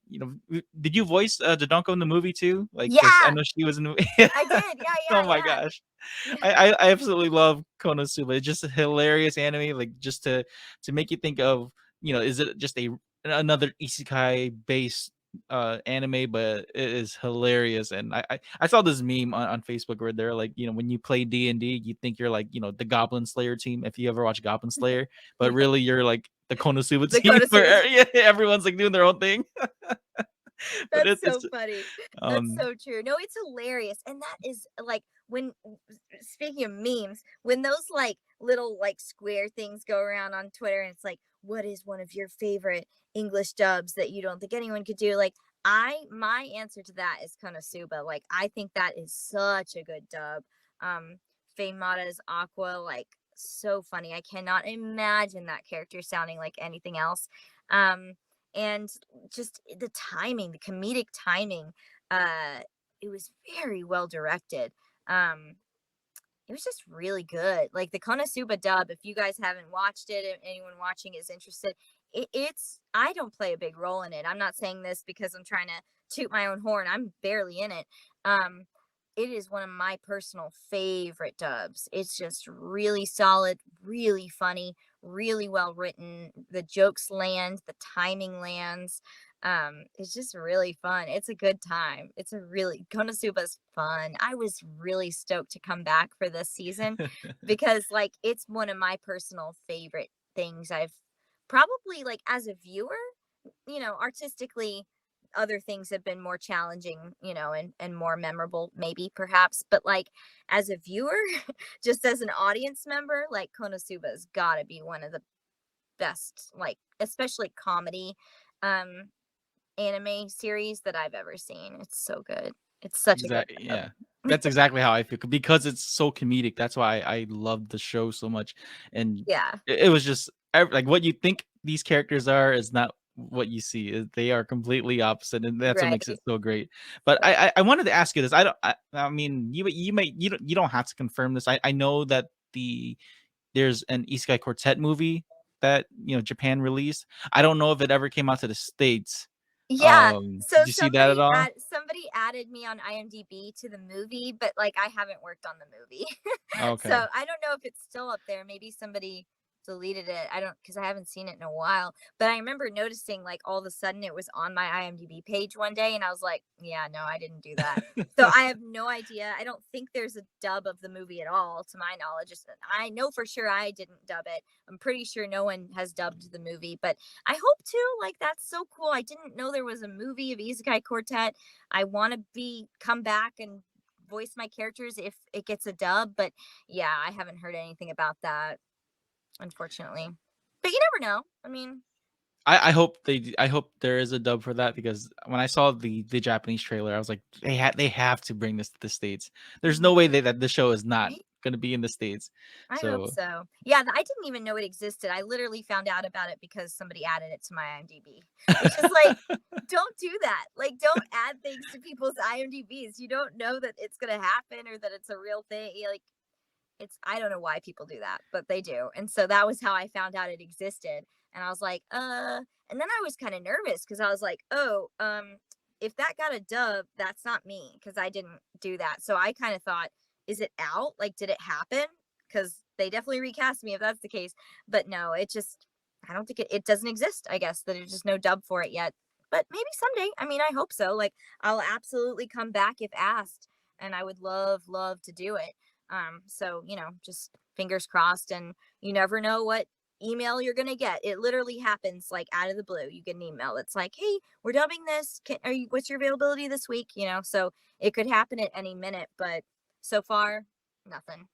did you voice Dodonko in the movie too? Like, because I Yeah, know she was in the movie. I did. Yeah, Oh my yeah, gosh. yeah. I absolutely love Konosuba. It's just a hilarious anime, like, just to make you think of, is it just another isekai based anime, but it is hilarious. And I saw this meme on Facebook where they're like, when you play D&D, you think you're like, the Goblin Slayer team, if you ever watch Goblin Slayer, but Yeah. really you're like the Konosuba The team Konosuba. where yeah, everyone's like doing their own thing. But That's it's so funny. That's um so true. No, it's hilarious. And that is like, when, speaking of memes, when those like little like square things go around on Twitter, and it's like, what is one of your favorite English dubs that you don't think anyone could do? Like, my answer to that is Konosuba. Like, I think that is such a good dub. Um Faye Mata's Aqua, like, so funny. I cannot imagine that character sounding like anything else. Um and just the timing, the comedic timing, uh, it was very well directed. Um, it was just really good. Like the Konosuba dub, if you guys haven't watched it, if anyone watching is interested, I don't play a big role in it. I'm not saying this because I'm trying to toot my own horn. I'm barely in it. Um, it is one of my personal favorite dubs. It's just really solid, really funny, really well written. The jokes land, the timing lands. It's just really fun. It's a good time. It's a really Konosuba's fun. I was really stoked to come back for this season because like it's one of my personal favorite things. I've probably like as a viewer, artistically other things have been more challenging, and more memorable maybe perhaps, but like as a viewer, just as an audience member, like Konosuba's got to be one of the best, like especially comedy um anime series that I've ever seen. It's so good. It's such a good Exactly. show. Yeah. That's exactly how I feel because it's so comedic. That's why I love the show so much. And Yeah, it was just like what you think these characters are is not what you see. They are completely opposite, and that's what makes right. it so great. But Right. I wanted to ask you this. I mean you don't have to confirm this. I know that there's an Isekai Quartet movie that Japan released. I don't know if it ever came out to the States. Yeah. So Did you see that at all? somebody added me on IMDb to the movie, but like I haven't worked on the movie. Okay. So I don't know if it's still up there. Maybe somebody deleted it. I don't, because I haven't seen it in a while. But I remember noticing like all of a sudden it was on my IMDb page one day and I was like, yeah, no, I didn't do that. So I have no idea. I don't think there's a dub of the movie at all, to my knowledge. I know for sure I didn't dub it. I'm pretty sure no one has dubbed the movie, but I hope to. Like, that's so cool. I didn't know there was a movie of Isekai Quartet. I want to come back and voice my characters if it gets a dub, but yeah, I haven't heard anything about that, unfortunately. But you never know. I mean, I hope there is a dub for that because when I saw the Japanese trailer, I was like, they have to bring this to the States. There's no way that the show is not right? gonna be in the States. I hope So so. Yeah, I didn't even know it existed. I literally found out about it because somebody added it to my IMDb, which is like, don't do that. Like, don't add things to people's IMDb's. You don't know that it's gonna happen or that it's a real thing. Like, I don't know why people do that, but they do. And so that was how I found out it existed. And I was like, and then I was kind of nervous because I was like, oh, if that got a dub, that's not me because I didn't do that. So I kind of thought, is it out? Like, did it happen? Because they definitely recast me if that's the case. But no, I don't think it doesn't exist. I guess that there's just no dub for it yet. But maybe someday. I mean, I hope so. Like, I'll absolutely come back if asked. And I would love to do it. So, just fingers crossed, and you never know what email you're gonna get. It literally happens like out of the blue. You get an email that's like, "Hey, we're dubbing this. What's your availability this week?" So it could happen at any minute, but so far, nothing.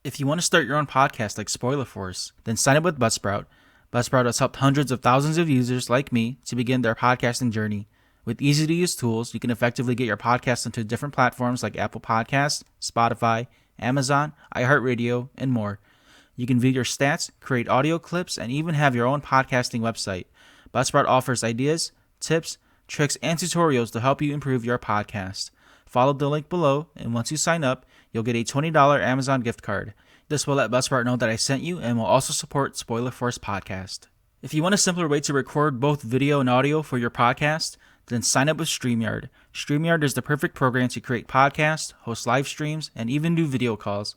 if you want to start your own podcast like Spoiler Force, then sign up with Buzzsprout. Buzzsprout has helped hundreds of thousands of users like me to begin their podcasting journey. With easy to use tools, you can effectively get your podcast into different platforms like Apple Podcasts, Spotify, Amazon, iHeartRadio, and more. You can view your stats, create audio clips, and even have your own podcasting website. Buzzsprout offers ideas, tips, tricks, and tutorials to help you improve your podcast. Follow the link below, and once you sign up, you'll get a $20 Amazon gift card. This will let Buzzsprout know that I sent you and will also support Spoiler Force Podcast. If you want a simpler way to record both video and audio for your podcast, then sign up with StreamYard. StreamYard is the perfect program to create podcasts, host live streams, and even do video calls.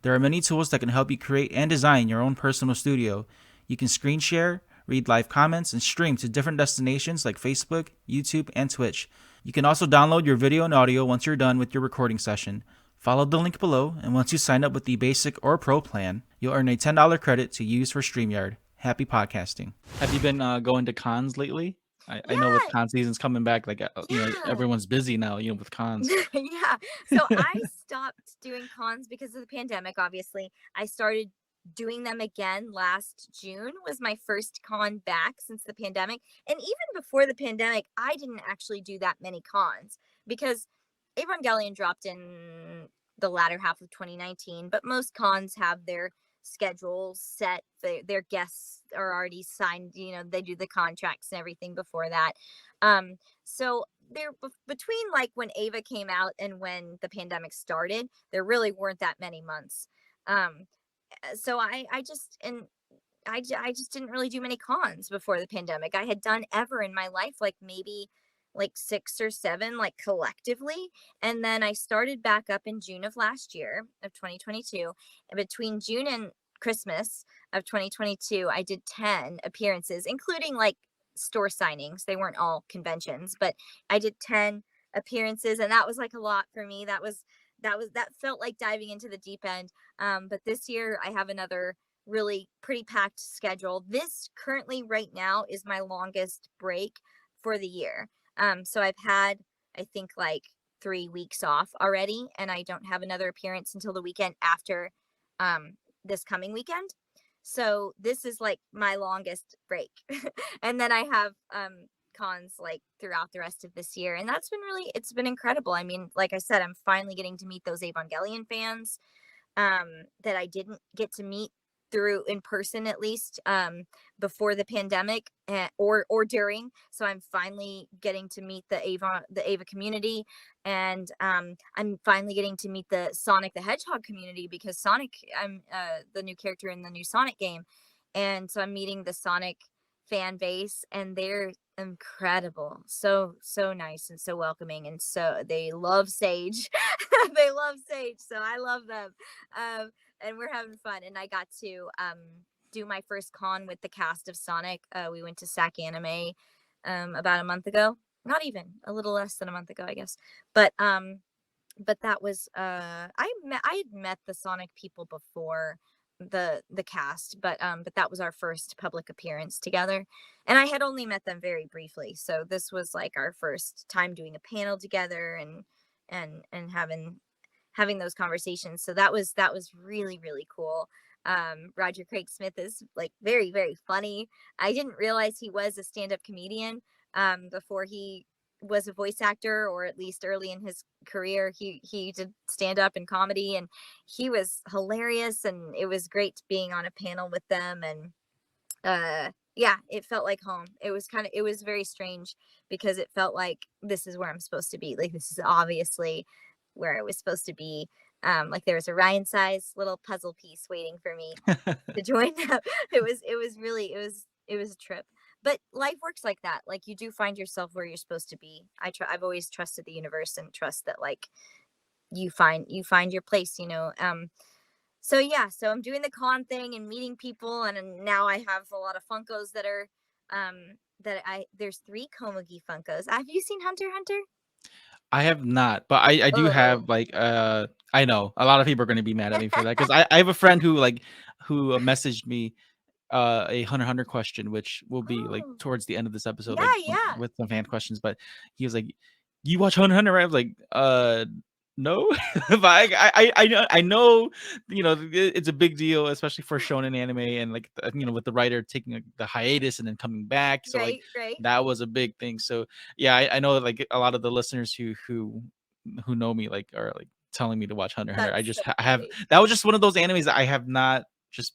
There are many tools that can help you create and design your own personal studio. You can screen share, read live comments, and stream to different destinations like Facebook, YouTube, and Twitch. You can also download your video and audio once you're done with your recording session. Follow the link below, and once you sign up with the basic or pro plan, you'll earn a $10 credit to use for StreamYard. Happy podcasting. Have you been going to cons lately? I know with Yeah, con season's coming back, like yeah. everyone's busy now, with cons. Yeah. So I stopped doing cons because of the pandemic, obviously. I started doing them again last June was my first con back since the pandemic. And even before the pandemic, I didn't actually do that many cons because Evangelion dropped in the latter half of 2019, but most cons have their schedules set. Their guests are already signed, they do the contracts and everything before that. So there between like when Ava came out and when the pandemic started, there really weren't that many months. Um, so I just didn't really do many cons before the pandemic. I had done ever in my life, like maybe like 6 or 7, like collectively. And then I started back up in June of last year of 2022. And between June and Christmas of 2022, I did 10 appearances, including like store signings. They weren't all conventions, but I did 10 appearances, and that was like a lot for me. That felt like diving into the deep end. But this year I have another really pretty packed schedule. This currently right now is my longest break for the year. So I've had, I think, like 3 weeks off already, and I don't have another appearance until the weekend after um, this coming weekend. So this is like my longest break. And then I have cons like throughout the rest of this year. And that's been really, it's been incredible. I mean, like I said, I'm finally getting to meet those Evangelion fans that I didn't get to meet through in person, at least before the pandemic, or during. So I'm finally getting to meet the Ava community, and I'm finally getting to meet the Sonic the Hedgehog community, because Sonic, I'm the new character in the new Sonic game, and so I'm meeting the Sonic fan base, and they're incredible, so nice and so welcoming, and so they love Sage. They love Sage, so I love them. And we're having fun, and I got to do my first con with the cast of Sonic. We went to SAC Anime about a month ago, not even, a little less than a month ago, I guess. But that was I had met the Sonic people before, the cast, but that was our first public appearance together, and I had only met them very briefly, so this was like our first time doing a panel together, and having those conversations. So that was really, really cool. Roger Craig Smith is like very, very funny. I didn't realize he was a stand-up comedian before he was a voice actor, or at least early in his career. He did stand up and comedy, and he was hilarious, and it was great being on a panel with them. And yeah, it felt like home. It was very strange, because it felt like this is where I'm supposed to be. Like, this is obviously where I was supposed to be. Like, there was a Ryan size little puzzle piece waiting for me to join them. It was a trip. But life works like that. Like, you do find yourself where you're supposed to be. I've always trusted the universe, and trust that, like, you find your place, you know. So yeah, so I'm doing the con thing and meeting people, and now I have a lot of Funkos that are that I there's 3 Komugi Funkos. Have you seen Hunter x Hunter? I have not, but I do Oh. have like I know a lot of people are gonna be mad at me for that, because I have a friend who messaged me a Hunter x Hunter question, which will be like Oh. towards the end of this episode, like Yeah, yeah. with some fan questions. But he was like, "You watch Hunter x Hunter?" Right? I was like, no, but I know, it's a big deal, especially for shonen anime, and like with the writer taking like, the hiatus and then coming back. So like Right, right. that was a big thing. So yeah, I know like a lot of the listeners who know me like are like telling me to watch Hunter x Hunter. I That's just so I have funny. that was just one of those animes that I have not just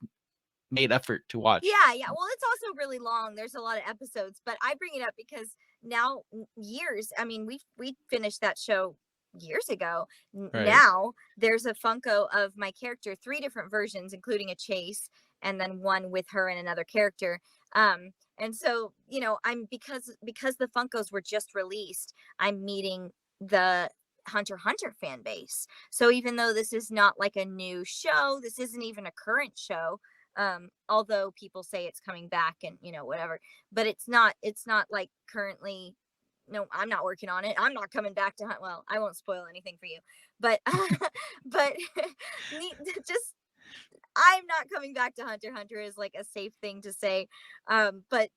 made effort to watch. Yeah, yeah. Well, it's also really long. There's a lot of episodes, but I bring it up because now, years. I mean, we finished that show years ago. Right. Now there's a Funko of my character, 3 different versions, including a chase, and then one with her and another character. And so, I'm, because the Funkos were just released, I'm meeting the Hunter x Hunter fan base. So even though this is not like a new show, this isn't even a current show, although people say it's coming back, and whatever, but it's not like currently. No, I'm not working on it. I'm not coming back to hunt. Well, I won't spoil anything for you, but but just, I'm not coming back to Hunter x Hunter is like a safe thing to say. But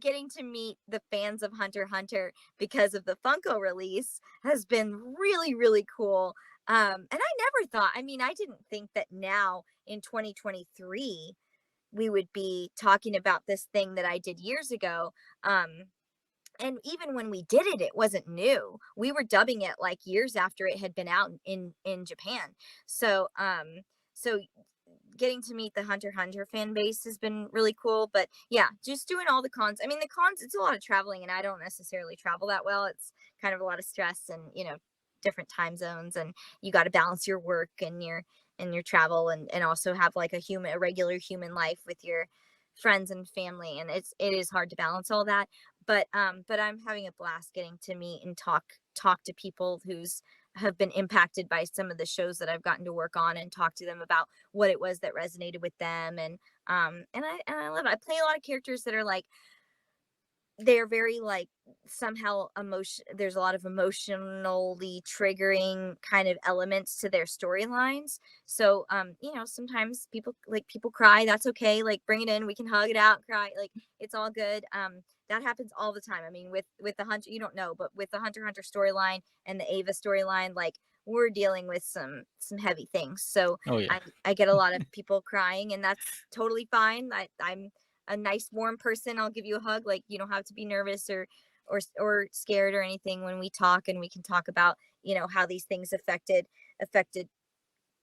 getting to meet the fans of Hunter x Hunter because of the Funko release has been really, really cool. And I never thought, I mean, I didn't think that now in 2023 we would be talking about this thing that I did years ago. And even when we did it, it wasn't new. We were dubbing it like years after it had been out in Japan. So getting to meet the Hunter x Hunter fan base has been really cool. But yeah, just doing all the cons. I mean, the cons, it's a lot of traveling, and I don't necessarily travel that well. It's kind of a lot of stress, and different time zones, and you got to balance your work and your travel, and also have like a regular human life with your friends and family, and it is hard to balance all that. But I'm having a blast getting to meet and talk to people who's have been impacted by some of the shows that I've gotten to work on, and talk to them about what it was that resonated with them. And I love it. I play a lot of characters that are like they're very like somehow emotion there's a lot of emotionally triggering kind of elements to their storylines. So sometimes people cry, that's okay, like bring it in, we can hug it out, cry, like it's all good. That happens all the time. I mean, with the hunter, you don't know, but with the Hunter storyline and the Ava storyline, like we're dealing with some heavy things. So Oh yeah. I get a lot of people crying, and that's totally fine. I'm a nice warm person, I'll give you a hug. Like you don't have to be nervous or scared or anything when we talk, and we can talk about how these things affected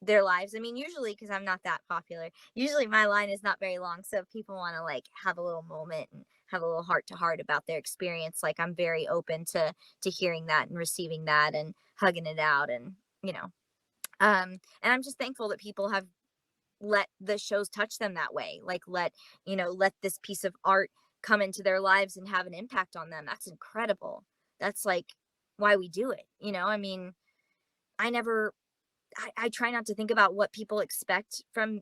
their lives. I mean, usually because I'm not that popular, usually my line is not very long. So if people want to like have a little moment and have a little heart to heart about their experience, like I'm very open to hearing that and receiving that and hugging it out, and you know and I'm just thankful that people have let the shows touch them that way, like let this piece of art come into their lives and have an impact on them. That's incredible. That's like why we do it, I mean, I never I try not to think about what people expect from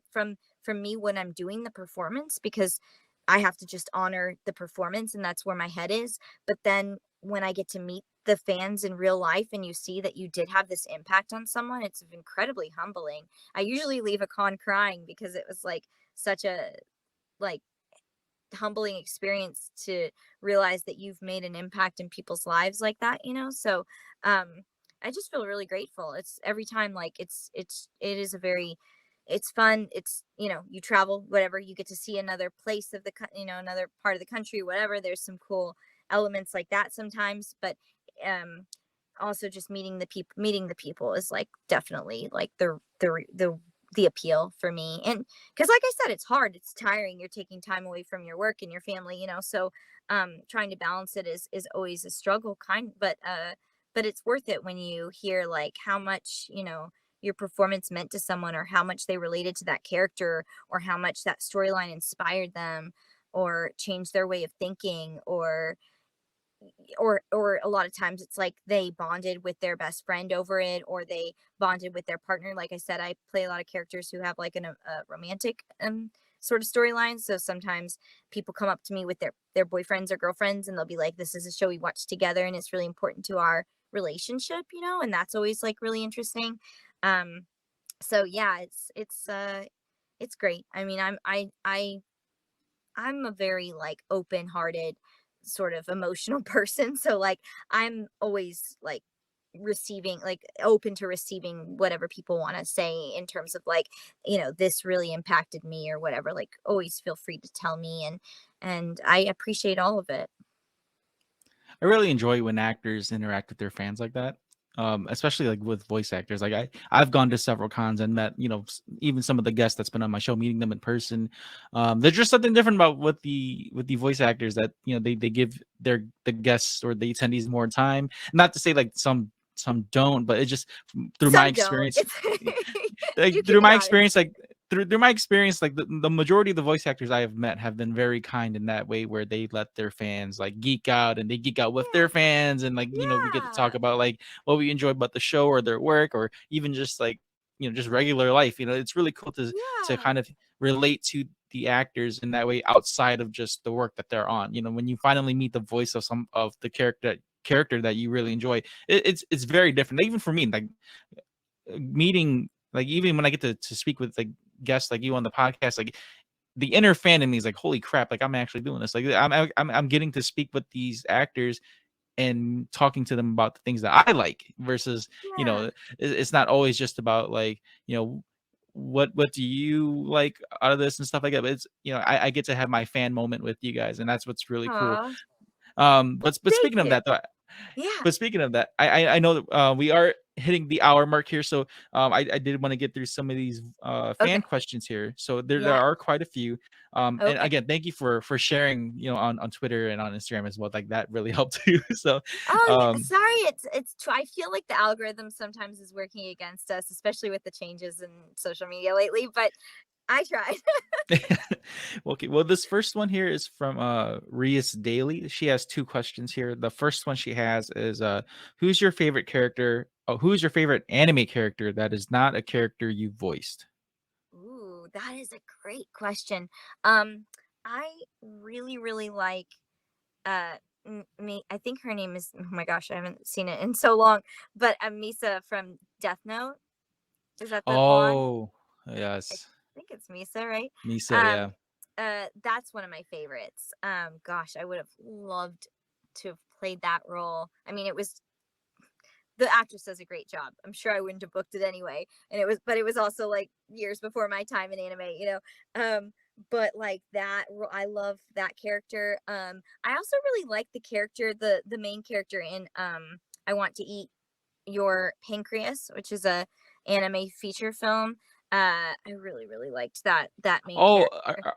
me when I'm doing the performance, because I have to just honor the performance, and that's where my head is. But then when I get to meet the fans in real life and you see that you did have this impact on someone, it's incredibly humbling. I usually leave a con crying because it was like such a like humbling experience to realize that you've made an impact in people's lives like that. So I just feel really grateful. It's every time, like it is a very it's fun. It's you travel, whatever, you get to see another place of another part of the country, whatever. There's some cool elements like that sometimes, but um also just meeting the people is like definitely like the appeal for me. And because like I said, it's hard, it's tiring, you're taking time away from your work and your family. So trying to balance it is always a struggle, but it's worth it when you hear like how much your performance meant to someone, or how much they related to that character, or how much that storyline inspired them or changed their way of thinking, or a lot of times it's like they bonded with their best friend over it, or they bonded with their partner. Like I said, I play a lot of characters who have like a romantic sort of storyline. So sometimes people come up to me with their boyfriends or girlfriends, and they'll be like, this is a show we watched together and it's really important to our relationship, and that's always like really interesting. So yeah, it's great. I mean, I'm a very like open-hearted sort of emotional person. So like I'm always like receiving, like open to receiving whatever people want to say in terms of like, this really impacted me or whatever. Like always feel free to tell me, and I appreciate all of it. I really enjoy when actors interact with their fans like that. Especially like with voice actors. Like I've gone to several cons and met, even some of the guests that's been on my show, meeting them in person. There's just something different about with the voice actors that, they give the guests or the attendees more time. Not to say like some don't, but it just through my Some don't. experience, It's you like can through be my honest. experience, like through my experience, like the majority of the voice actors I have met have been very kind in that way, where they let their fans like geek out, and they geek out with their Yeah. fans, and like we get to talk Yeah. about like what we enjoy about the show or their work, or even just like just regular life. It's really cool to Yeah. kind of relate to the actors in that way outside of just the work that they're on. When you finally meet the voice of some of the character that you really enjoy, it's very different. Even for me, like meeting, like even when I get to speak with like guests like you on the podcast, like the inner fan in me is like, holy crap, like I'm actually doing this. Like I'm getting to speak with these actors and talking to them about the things that I like, versus Yeah. it's not always just about like what do you like out of this and stuff like that. But it's I get to have my fan moment with you guys, and that's what's really cool. Aw. But Thank speaking of you. that though, Yeah. but speaking of that, I know that we are hitting the hour mark here, so I did want to get through some of these fan Okay. questions here. So there Yeah. are quite a few. And Okay. again, thank you for sharing, on Twitter and on Instagram as well. Like that really helped too. So Oh, yeah, um, sorry, I feel like the algorithm sometimes is working against us, especially with the changes in social media lately, but I tried. okay, well, this first one here is from Rias Daily. She has two questions here. The first one she has is who's your favorite character? Oh, who's your favorite anime character that is not a character you voiced? Ooh, that is a great question. Um, I really, really like. I think her name is, oh my gosh, I haven't seen it in so long, but Misa from Death Note. Is that the blonde? Oh, I yes. think it's Misa, right? Misa, Um, yeah. that's one of my favorites. Gosh, I would have loved to have played that role. I mean, it was, the actress does a great job. I'm sure I wouldn't have booked it anyway. And it was, but it was also like years before my time in anime, you know. But like that, I love that character. I also really like the character, the main character in I Want to Eat Your Pancreas, which is a anime feature film. I really really liked that main Oh, character.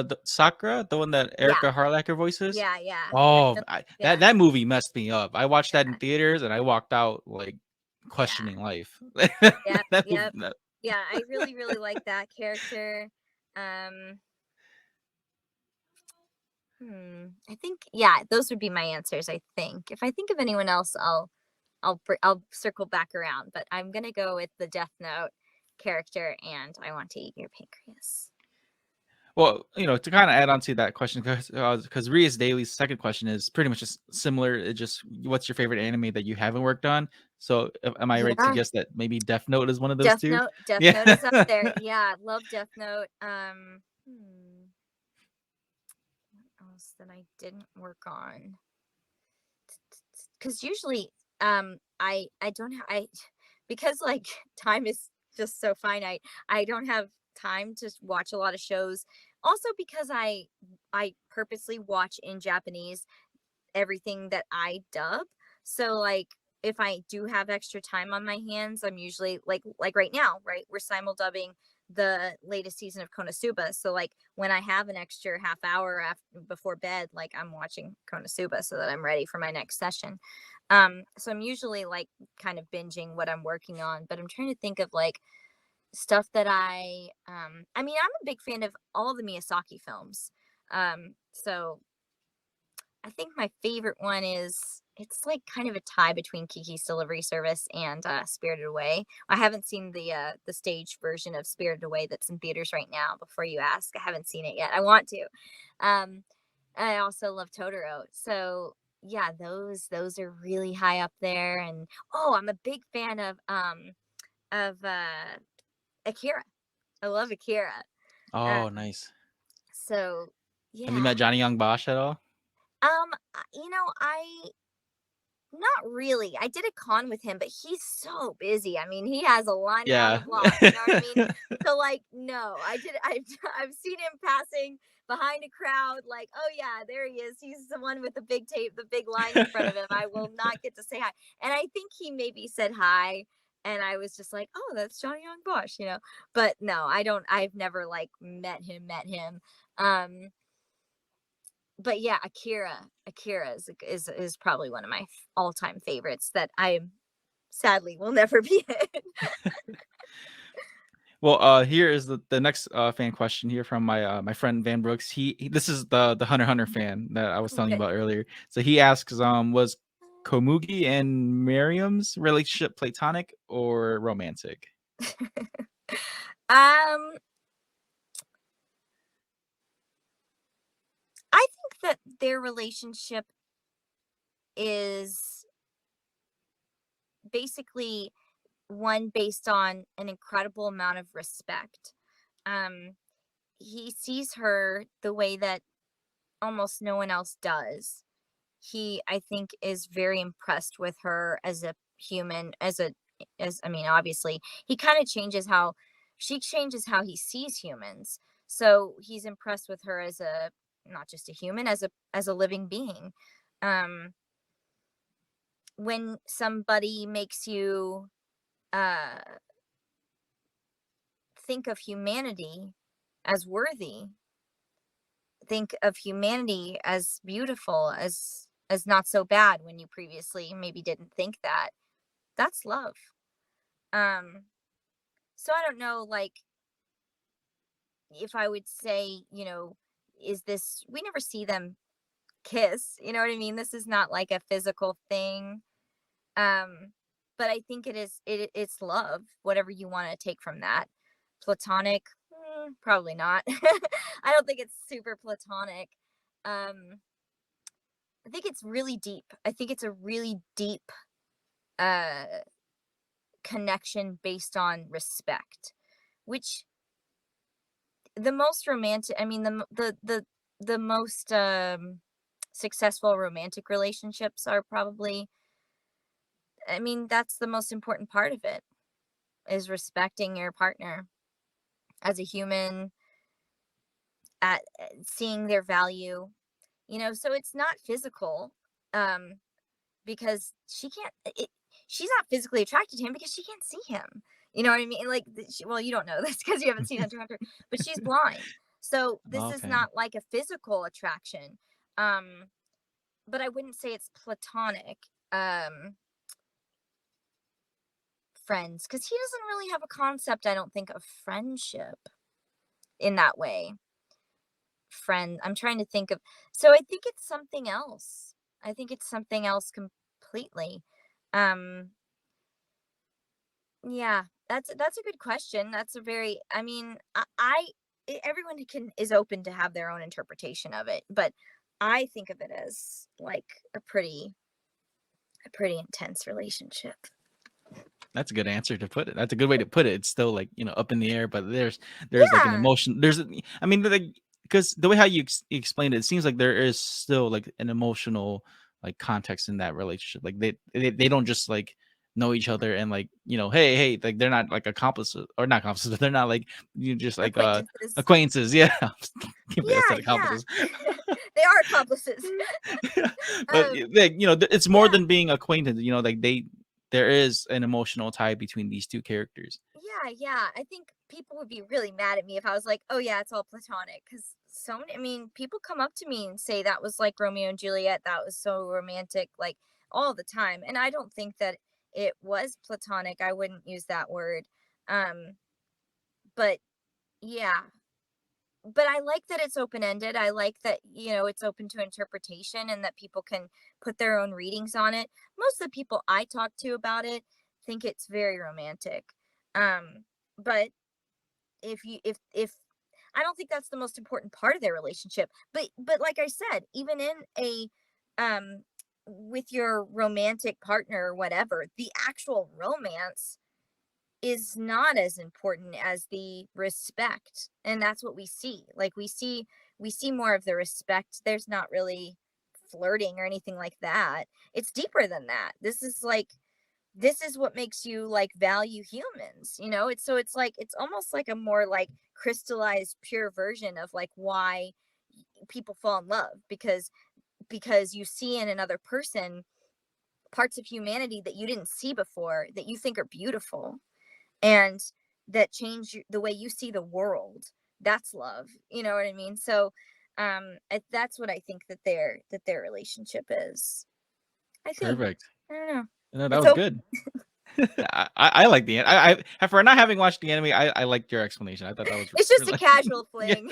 the Sakura, the one that Yeah, Erica Harlacher voices. yeah, yeah. Oh, Yeah, that movie messed me up. I watched that in yeah, theaters and I walked out like yeah. questioning life. Yep, That movie, yep. that- Yeah, I really really like that character. Um, I think, yeah, those would be my answers. I think if I think of anyone else, I'll circle back around. But I'm gonna go with the Death Note character, and I Want to Eat Your Pancreas. Well, to kind of add on to that question, because Ria's Daily's second question is pretty much just similar. It just, what's your favorite anime that you haven't worked on? So, am I right to Yeah, guess that maybe Death Note is one of those two? Death Yeah. Note is up there. Yeah, love Death Note. What else that I didn't work on? Because usually, I don't have, I because like time is just so finite. I don't have time to watch a lot of shows. Also because I purposely watch in Japanese everything that I dub. So like if I do have extra time on my hands, I'm usually like right now, right? We're simul dubbing the latest season of Konosuba. So like when I have an extra half hour after before bed, like I'm watching Konosuba so that I'm ready for my next session. So I'm usually like kind of binging what I'm working on, but I'm trying to think of like stuff that I mean, I'm a big fan of all the Miyazaki films. So I think my favorite one is, it's like kind of a tie between Kiki's Delivery Service and Spirited Away. I haven't seen the stage version of Spirited Away that's in theaters right now. Before you ask, I haven't seen it yet. I want to. Um, I also love Totoro. So yeah, those are really high up there. And oh, I'm a big fan of Akira. I love Akira. Oh, Um, nice. so Have you yeah. met Johnny Young Bosch at all? I not really. I did a con with him, but he's so busy. I mean, he has a line around the Yeah. block. You know what I mean? So, like, no, I did. I've seen him passing behind a crowd. Like, oh yeah, there he is. He's the one with the big tape, the big line in front of him. I will not get to say hi. And I think he maybe said hi, and I was just like, oh, that's Johnny Young Bosch, you know. But no, I don't. I've never like met him. Met him. Um, but yeah, Akira is probably one of my all-time favorites that I sadly will never be in. Well, here is the next fan question here from my friend Van Brooks. This is the Hunter x Hunter fan that I was telling you Okay. about earlier. So he asks, was Komugi and Miriam's relationship platonic or romantic? um I think that their relationship is basically one based on an incredible amount of respect. um he sees her the way that almost no one else does. He, I think, is very impressed with her as a human, as I mean, obviously, he kind of changes how she changes how he sees humans. So he's impressed with her as a, not just a human, as a living being. Um when somebody makes you uh think of humanity as worthy, think of humanity as beautiful, as not so bad when you previously maybe didn't think that, that's love. um so I don't know, like, if I would say, is this, we never see them kiss, you know what I mean, this is not like a physical thing. um but I think it's love, whatever you want to take from that. Platonic? Probably not. I don't think it's super platonic. um I think it's really deep. I think it's a really deep uh connection based on respect, which the most romantic, I mean, the most successful romantic relationships are probably, I mean, that's the most important part of it, is respecting your partner as a human, at seeing their value, so it's not physical, um because she's not physically attracted to him because she can't see him. You know what I mean? Like, well, you don't know this because you haven't seen Hunter x Hunter, but she's blind. So this is Okay. not like a physical attraction. Um, but I wouldn't say it's platonic friends, because he doesn't really have a concept, I don't think, of friendship in that way. Friend, I'm trying to think of, so I think it's something else. I think it's something else completely. Um, Yeah, that's a good question. That's a very, I mean, everyone can is open to have their own interpretation of it, but I think of it as like a pretty intense relationship. That's a good answer to put it. That's a good way to put it. It's still like, up in the air, but there's like an Yeah, emotion. I mean, like, because the way how you explained it, it seems like there is still like an emotional like context in that relationship. Like they don't just like know each other and like, hey, like they're not like accomplices or not accomplices, but they're not like you just like acquaintances. acquaintances. Yeah. Can't believe I said Yeah, yeah. accomplices. They are accomplices. Yeah. But um, like, it's more yeah. than being acquainted, like there is an emotional tie between these two characters. Yeah, yeah. I think people would be really mad at me if I was like, "Oh yeah, it's all platonic." Because so many, I mean, people come up to me and say that was like Romeo and Juliet. That was so romantic, like all the time. And I don't think that it was platonic. I wouldn't use that word. Um, but yeah, but I like that it's open ended. I like that, it's open to interpretation and that people can put their own readings on it. Most of the people I talk to about it think it's very romantic. Um, but if I don't think that's the most important part of their relationship. But like I said, even in a um with your romantic partner or whatever, the actual romance is not as important as the respect. And that's what we see. Like we see more of the respect. There's not really flirting or anything like that. It's deeper than that. This is what makes you like value humans, it's like it's almost like a more like crystallized pure version of like why people fall in love, because you see in another person parts of humanity that you didn't see before, that you think are beautiful, and that change the way you see the world. That's love, you know what I mean? So that's what I think that their relationship is, I think. Perfect. I don't know. No, that It's was open. good. I like the for not having watched the anime. I liked your explanation. I thought that was It's just a really casual yeah. fling.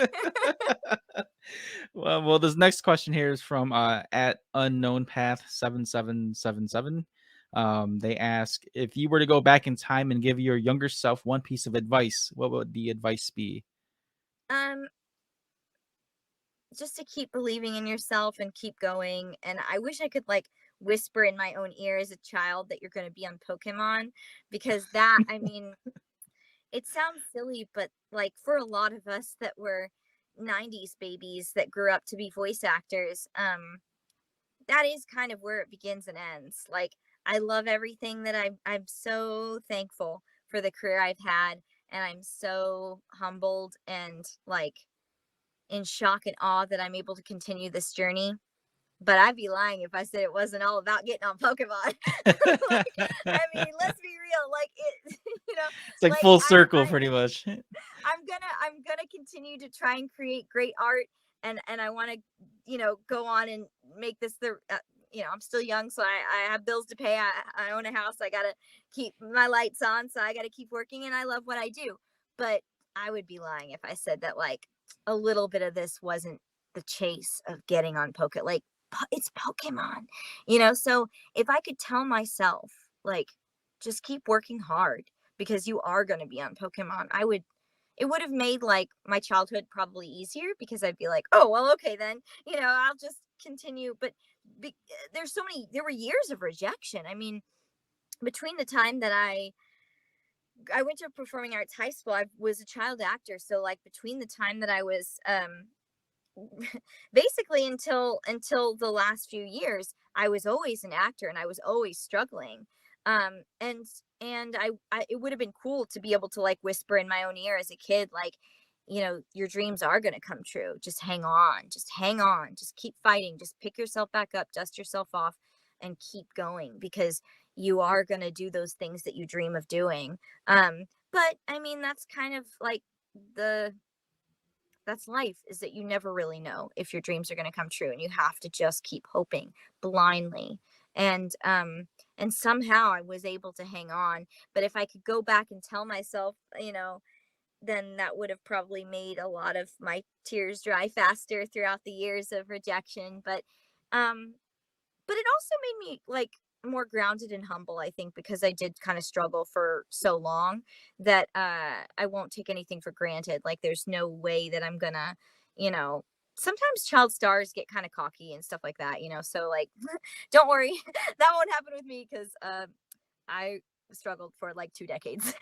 Well, this next question here is from at unknown path 7777. They ask, if you were to go back in time and give your younger self one piece of advice, what would the advice be? um just to keep believing in yourself and keep going. And I wish I could like whisper in my own ear as a child that you're going to be on Pokemon, because that, I mean, it sounds silly, but like for a lot of us that were 90s babies that grew up to be voice actors, that is kind of where it begins and ends. Like, I love everything that I'm so thankful for the career I've had, and I'm so humbled and like in shock and awe that I'm able to continue this journey. But I'd be lying if I said it wasn't all about getting on Pokemon. Like, I mean, let's be real. Like it, It's like like full I, circle, I, pretty much. I'm gonna continue to try and create great art, and I want to, go on and make this I'm still young, so I have bills to pay. I own a house. I gotta keep my lights on, so I gotta keep working, and I love what I do. But I would be lying if I said that like a little bit of this wasn't the chase of getting on Poke. Like it's Pokemon, So if I could tell myself like just keep working hard because you are going to be on Pokemon, it would have made like my childhood probably easier, because I'd be like, oh, well, okay, then, I'll just continue. But there were years of rejection. I mean, between the time that I went to a performing arts high school, I was a child actor. So like between the time that I was basically until the last few years, I was always an actor and I was always struggling. And it would have been cool to be able to like whisper in my own ear as a kid, like, your dreams are going to come true. Just hang on, just hang on, just keep fighting, just pick yourself back up, dust yourself off, and keep going, because you are going to do those things that you dream of doing. But I mean, that's kind of like the that's life, is that you never really know if your dreams are going to come true, and you have to just keep hoping blindly. And somehow I was able to hang on. But if I could go back and tell myself, then that would have probably made a lot of my tears dry faster throughout the years of rejection. But it also made me like more grounded and humble, I think, because I did kind of struggle for so long, that I won't take anything for granted. Like there's no way that I'm gonna, you know, sometimes child stars get kind of cocky and stuff like that, so like don't worry, that won't happen with me, because I struggled for like 2 decades.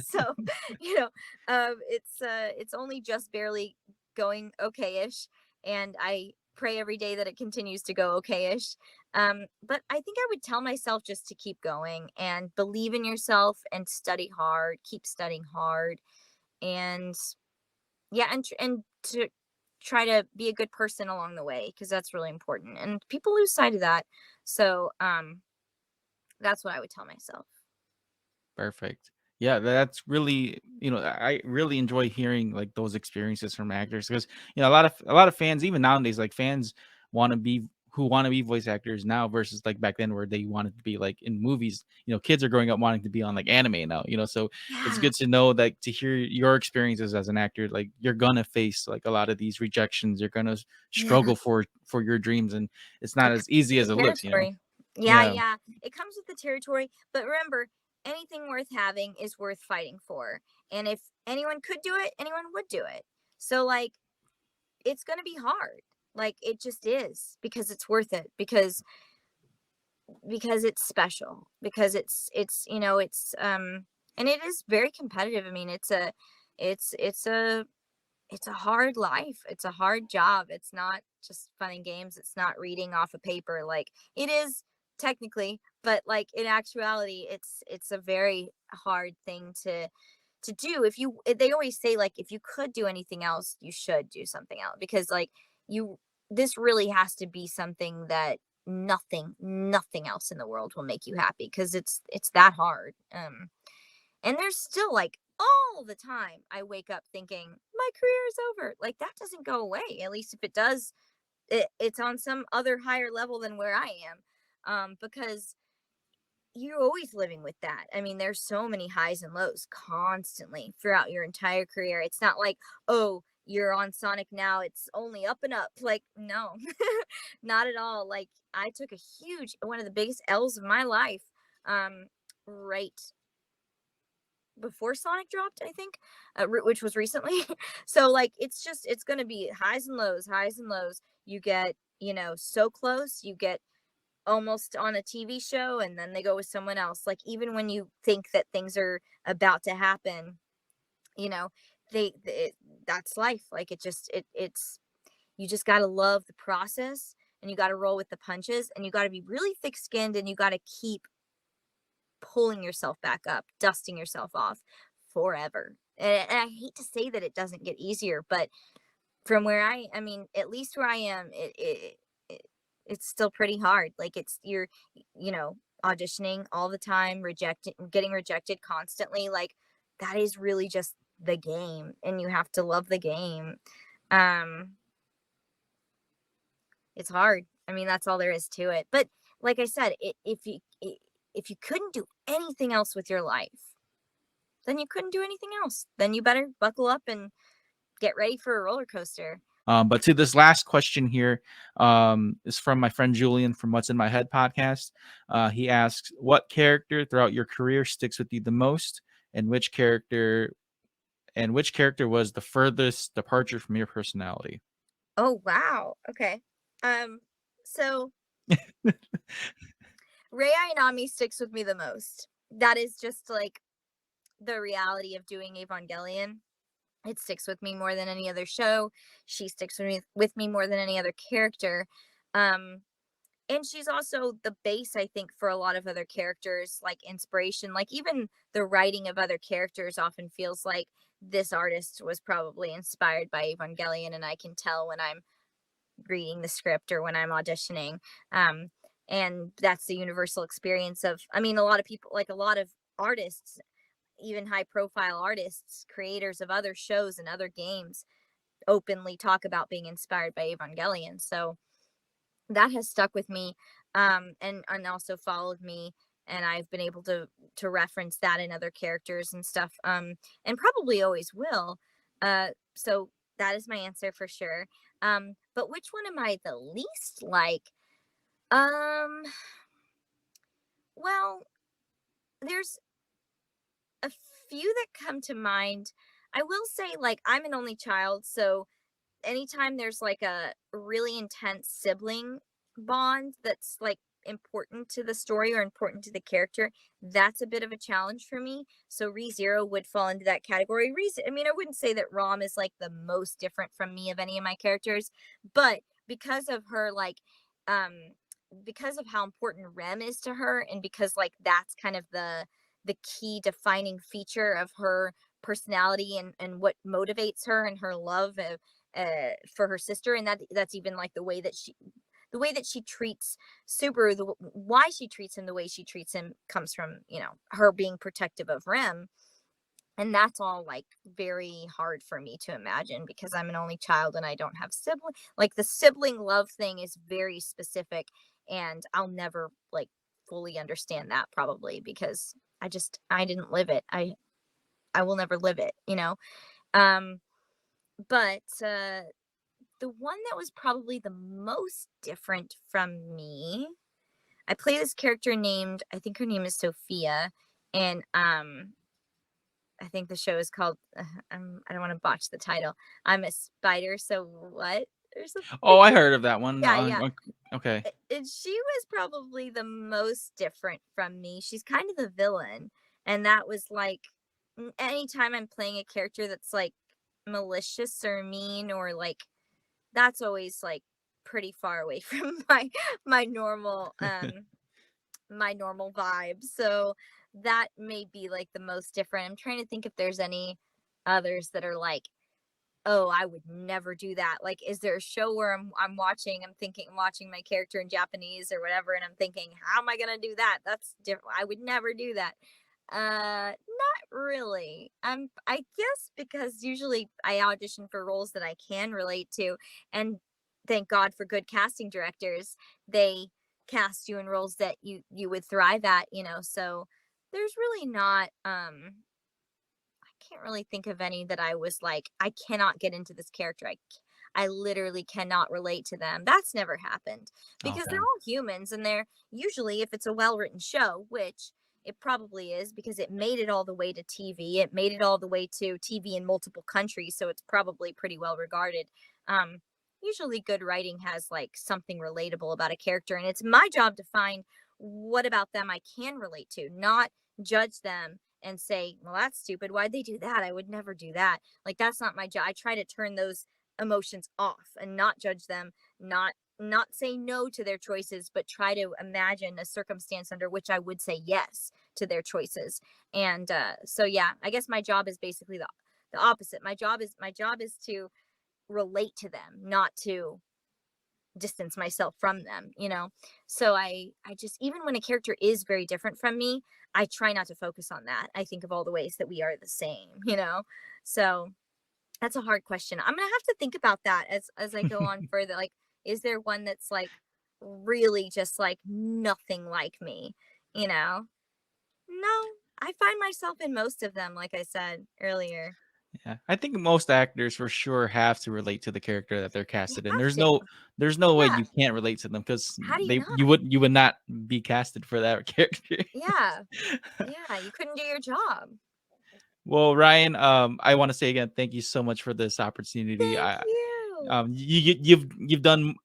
So, you know, it's only just barely going okay-ish, and I pray every day that it continues to go okay-ish. But I think I would tell myself just to keep going and believe in yourself and study hard, keep studying hard, and yeah, and to try to be a good person along the way, because that's really important, and people lose sight of that. So, that's what I would tell myself. Perfect. Yeah, that's really, I really enjoy hearing like those experiences from actors, because a lot of fans even nowadays, like fans want to be who want to be voice actors now versus like back then where they wanted to be like in movies. Kids are growing up wanting to be on like anime now, so it's Yeah. good to know that, to hear your experiences as an actor, like you're gonna face like a lot of these rejections, you're gonna Yeah. struggle for your dreams, and it's It not comes as easy with as the it looks. territory. Yeah, Yeah. yeah. It comes with the territory. But remember, anything worth having is worth fighting for. And if anyone could do it, anyone would do it. So like it's gonna be hard. Like it just is, because it's worth it. Because it's special. Because it's and it is very competitive. I mean, it's it's a it's a hard life. It's a hard job. It's not just fun and games. It's not reading off a paper. Like it is technically, but like in actuality, it's a very hard thing to do. They always say like if you could do anything else, you should do something else, because like you this really has to be something that nothing else in the world will make you happy, because it's that hard. And there's still like all the time I wake up thinking my career is over. Like that doesn't go away. At least if it does, it's on some other higher level than where I am. Because you're always living with that. I mean, there's so many highs and lows constantly throughout your entire career. It's not like, oh, you're on Sonic now, it's only up and up. Like, no, not at all. Like, I took one of the biggest L's of my life, right before Sonic dropped, I think, which was recently. So like it's going to be highs and lows, highs and lows. You get, so close, you get almost on a TV show and then they go with someone else. Like even when you think that things are about to happen, you know, that's life. Like it's you just got to love the process, and you got to roll with the punches, and you got to be really thick-skinned, and you got to keep pulling yourself back up, dusting yourself off forever. And I hate to say that it doesn't get easier, but from I mean, at least where I am, it's still pretty hard. Like you're, you know, auditioning all the time, getting rejected constantly. Like that is really just the game, and you have to love the game. Um, it's hard. I mean, that's all there is to it. But like I said, if you couldn't do anything else with your life, then you couldn't do anything else. Then you better buckle up and get ready for a roller coaster. But to this last question here, is from my friend Julian from What's in My Head podcast. He asks, "What character throughout your career sticks with you the most, and which character was the furthest departure from your personality?" Oh wow. Okay. So Rei Ayanami sticks with me the most. That is just like the reality of doing Evangelion. It sticks with me more than any other show. She sticks with me more than any other character. Um, and she's also the base, I think, for a lot of other characters, like inspiration. Like even the writing of other characters often feels like this artist was probably inspired by Evangelion, and I can tell when I'm reading the script or when I'm auditioning. Um, and that's the universal experience of, I mean, a lot of people, like a lot of artists, even high profile artists, creators of other shows and other games, openly talk about being inspired by Evangelion. So that has stuck with me, and also followed me, and I've been able to reference that in other characters and stuff, and probably always will. So that is my answer for sure. But which one am I the least like? Um, well, there's a few that come to mind. I will say, like, I'm an only child, so anytime there's like a really intense sibling bond that's like important to the story or important to the character, that's a bit of a challenge for me. So ReZero would fall into that category. I mean, I wouldn't say that Rom is like the most different from me of any of my characters, but because of her, like, um, because of how important Rem is to her, and because like that's kind of the key defining feature of her personality, and what motivates her and her love for her sister, and that's even like the way that she treats Subaru, why she treats him the way she treats him comes from, her being protective of Rem. And that's all like very hard for me to imagine because I'm an only child and I don't have sibling. Like the sibling love thing is very specific, and I'll never like fully understand that probably because I didn't live it. I will never live it. Um but the one that was probably the most different from me, I play this character named, I think her name is Sophia, and I think the show is called, I don't want to botch the title. I'm a spider, so what? Or Oh, something. I heard of that one. Yeah, yeah. Okay. And she was probably the most different from me. She's kind of the villain. And that was like, anytime I'm playing a character that's like malicious or mean or like, that's always like pretty far away from my normal my normal vibe. So that may be like the most different. I'm trying to think if there's any others that are like, oh, I would never do that. Like, is there a show where I'm watching my character in Japanese or whatever, and I'm thinking, how am I gonna do that? That's different. I would never do that. Not really. I guess because usually I audition for roles that I can relate to, and thank God for good casting directors. They cast you in roles that you would thrive at. So there's really not can't really think of any that I was like, I cannot get into this character. I literally cannot relate to them. That's never happened because they're Okay. all humans, and they're usually, if it's a well written show, which it probably is because it made it all the way to TV. It made it all the way to TV in multiple countries, so it's probably pretty well regarded. Um, Usually, good writing has like something relatable about a character, and it's my job to find what about them I can relate to, not judge them and say, well, that's stupid. Why'd they do that? I would never do that. Like, that's not my job. I try to turn those emotions off and not judge them, not say no to their choices, but try to imagine a circumstance under which I would say yes to their choices. And so yeah, I guess my job is basically the opposite. My job is to relate to them, not to distance myself from them. So I just, even when a character is very different from me, I try not to focus on that. I think of all the ways that we are the same. So that's a hard question. I'm gonna have to think about that as I go on further. Like, is there one that's like really just like nothing like me? No, I find myself in most of them, like I said earlier. Yeah, I think most actors for sure have to relate to the character that they're You casted in. have to. There's no way Yeah. you can't relate to them because How do you they not? you would not be casted for that character. Yeah. Yeah, you couldn't do your job. Well, Ryan, I want to say again, thank you so much for this opportunity. Thank you. You've done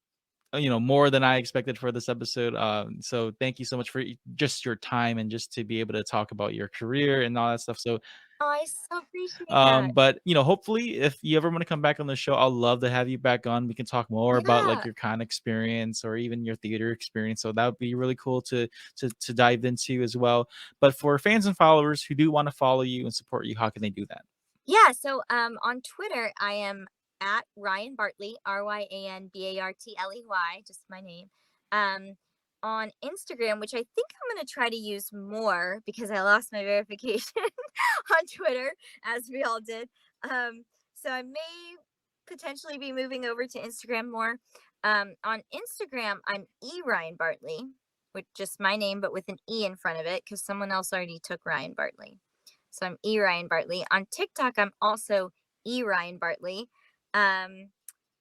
more than I expected for this episode. So thank you so much for just your time and just to be able to talk about your career and all that stuff. So Oh, I so appreciate that. but hopefully, if you ever want to come back on the show, I'll love to have you back on. We can talk more about like Yeah. your con experience or even your theater experience. So that would be really cool to dive into as well. But for fans and followers who do want to follow you and support you, how can they do that? Yeah, so on Twitter I am at Ryan Bartley, RyanBartley, just my name. Um on Instagram, which I think I'm going to try to use more because I lost my verification on Twitter, as we all did. So I may potentially be moving over to Instagram more. On Instagram, I'm Ryan Bartley, with just my name but with an E in front of it because someone else already took Ryan Bartley. So I'm Ryan Bartley. On TikTok, I'm also Ryan Bartley. Um,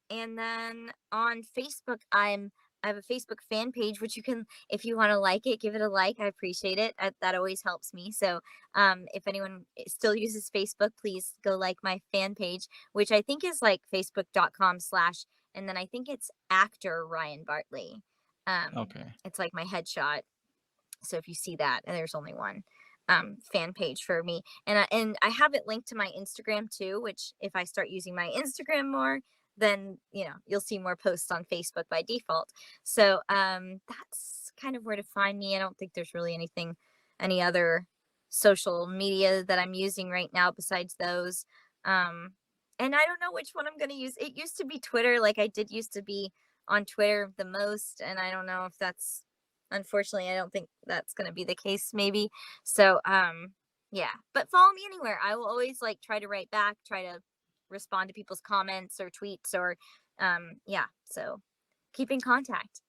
and then on Facebook, I have a Facebook fan page, which you can, if you want to like it, give it a like. I appreciate it. That always helps me. So if anyone still uses Facebook, please go like my fan page, which I think is like facebook.com/, and then I think it's actor Ryan Bartley. Okay. It's like my headshot. So if you see that, and there's only one fan page for me, and I have it linked to my Instagram too. Which if I start using my Instagram more, then you'll see more posts on Facebook by default. So that's kind of where to find me. I don't think there's really any other social media that I'm using right now besides those. Um, and I don't know which one I'm going to use. It used to be Twitter. Like I did used to be on Twitter the most, and I don't know if that's, unfortunately, I don't think that's going to be the case maybe. So yeah, but follow me anywhere. I will always like try to write back, try to respond to people's comments or tweets or yeah, so keep in contact.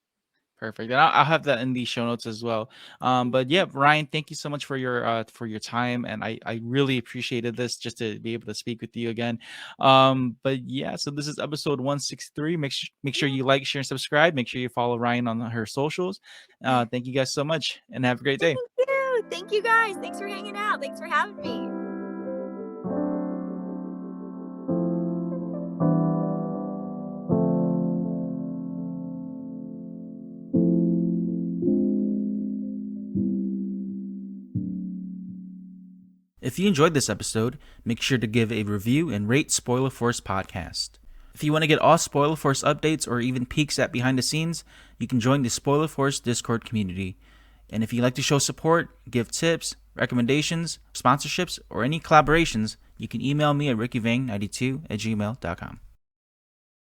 Perfect. And I'll have that in the show notes as well. But yeah, Ryan, thank you so much for your time, and I really appreciated this just to be able to speak with you again. But yeah, so this is episode 163. Make sure you like, share, and subscribe. Make sure you follow Ryan on her socials. Thank you guys so much, and have a great day. Thank you guys, thanks for hanging out, thanks for having me. If you enjoyed this episode, make sure to give a review and rate Spoiler Force Podcast. If you want to get all Spoiler Force updates or even peeks at behind the scenes, you can join the Spoiler Force Discord community. And if you'd like to show support, give tips, recommendations, sponsorships, or any collaborations, you can email me at rickyvang92@gmail.com.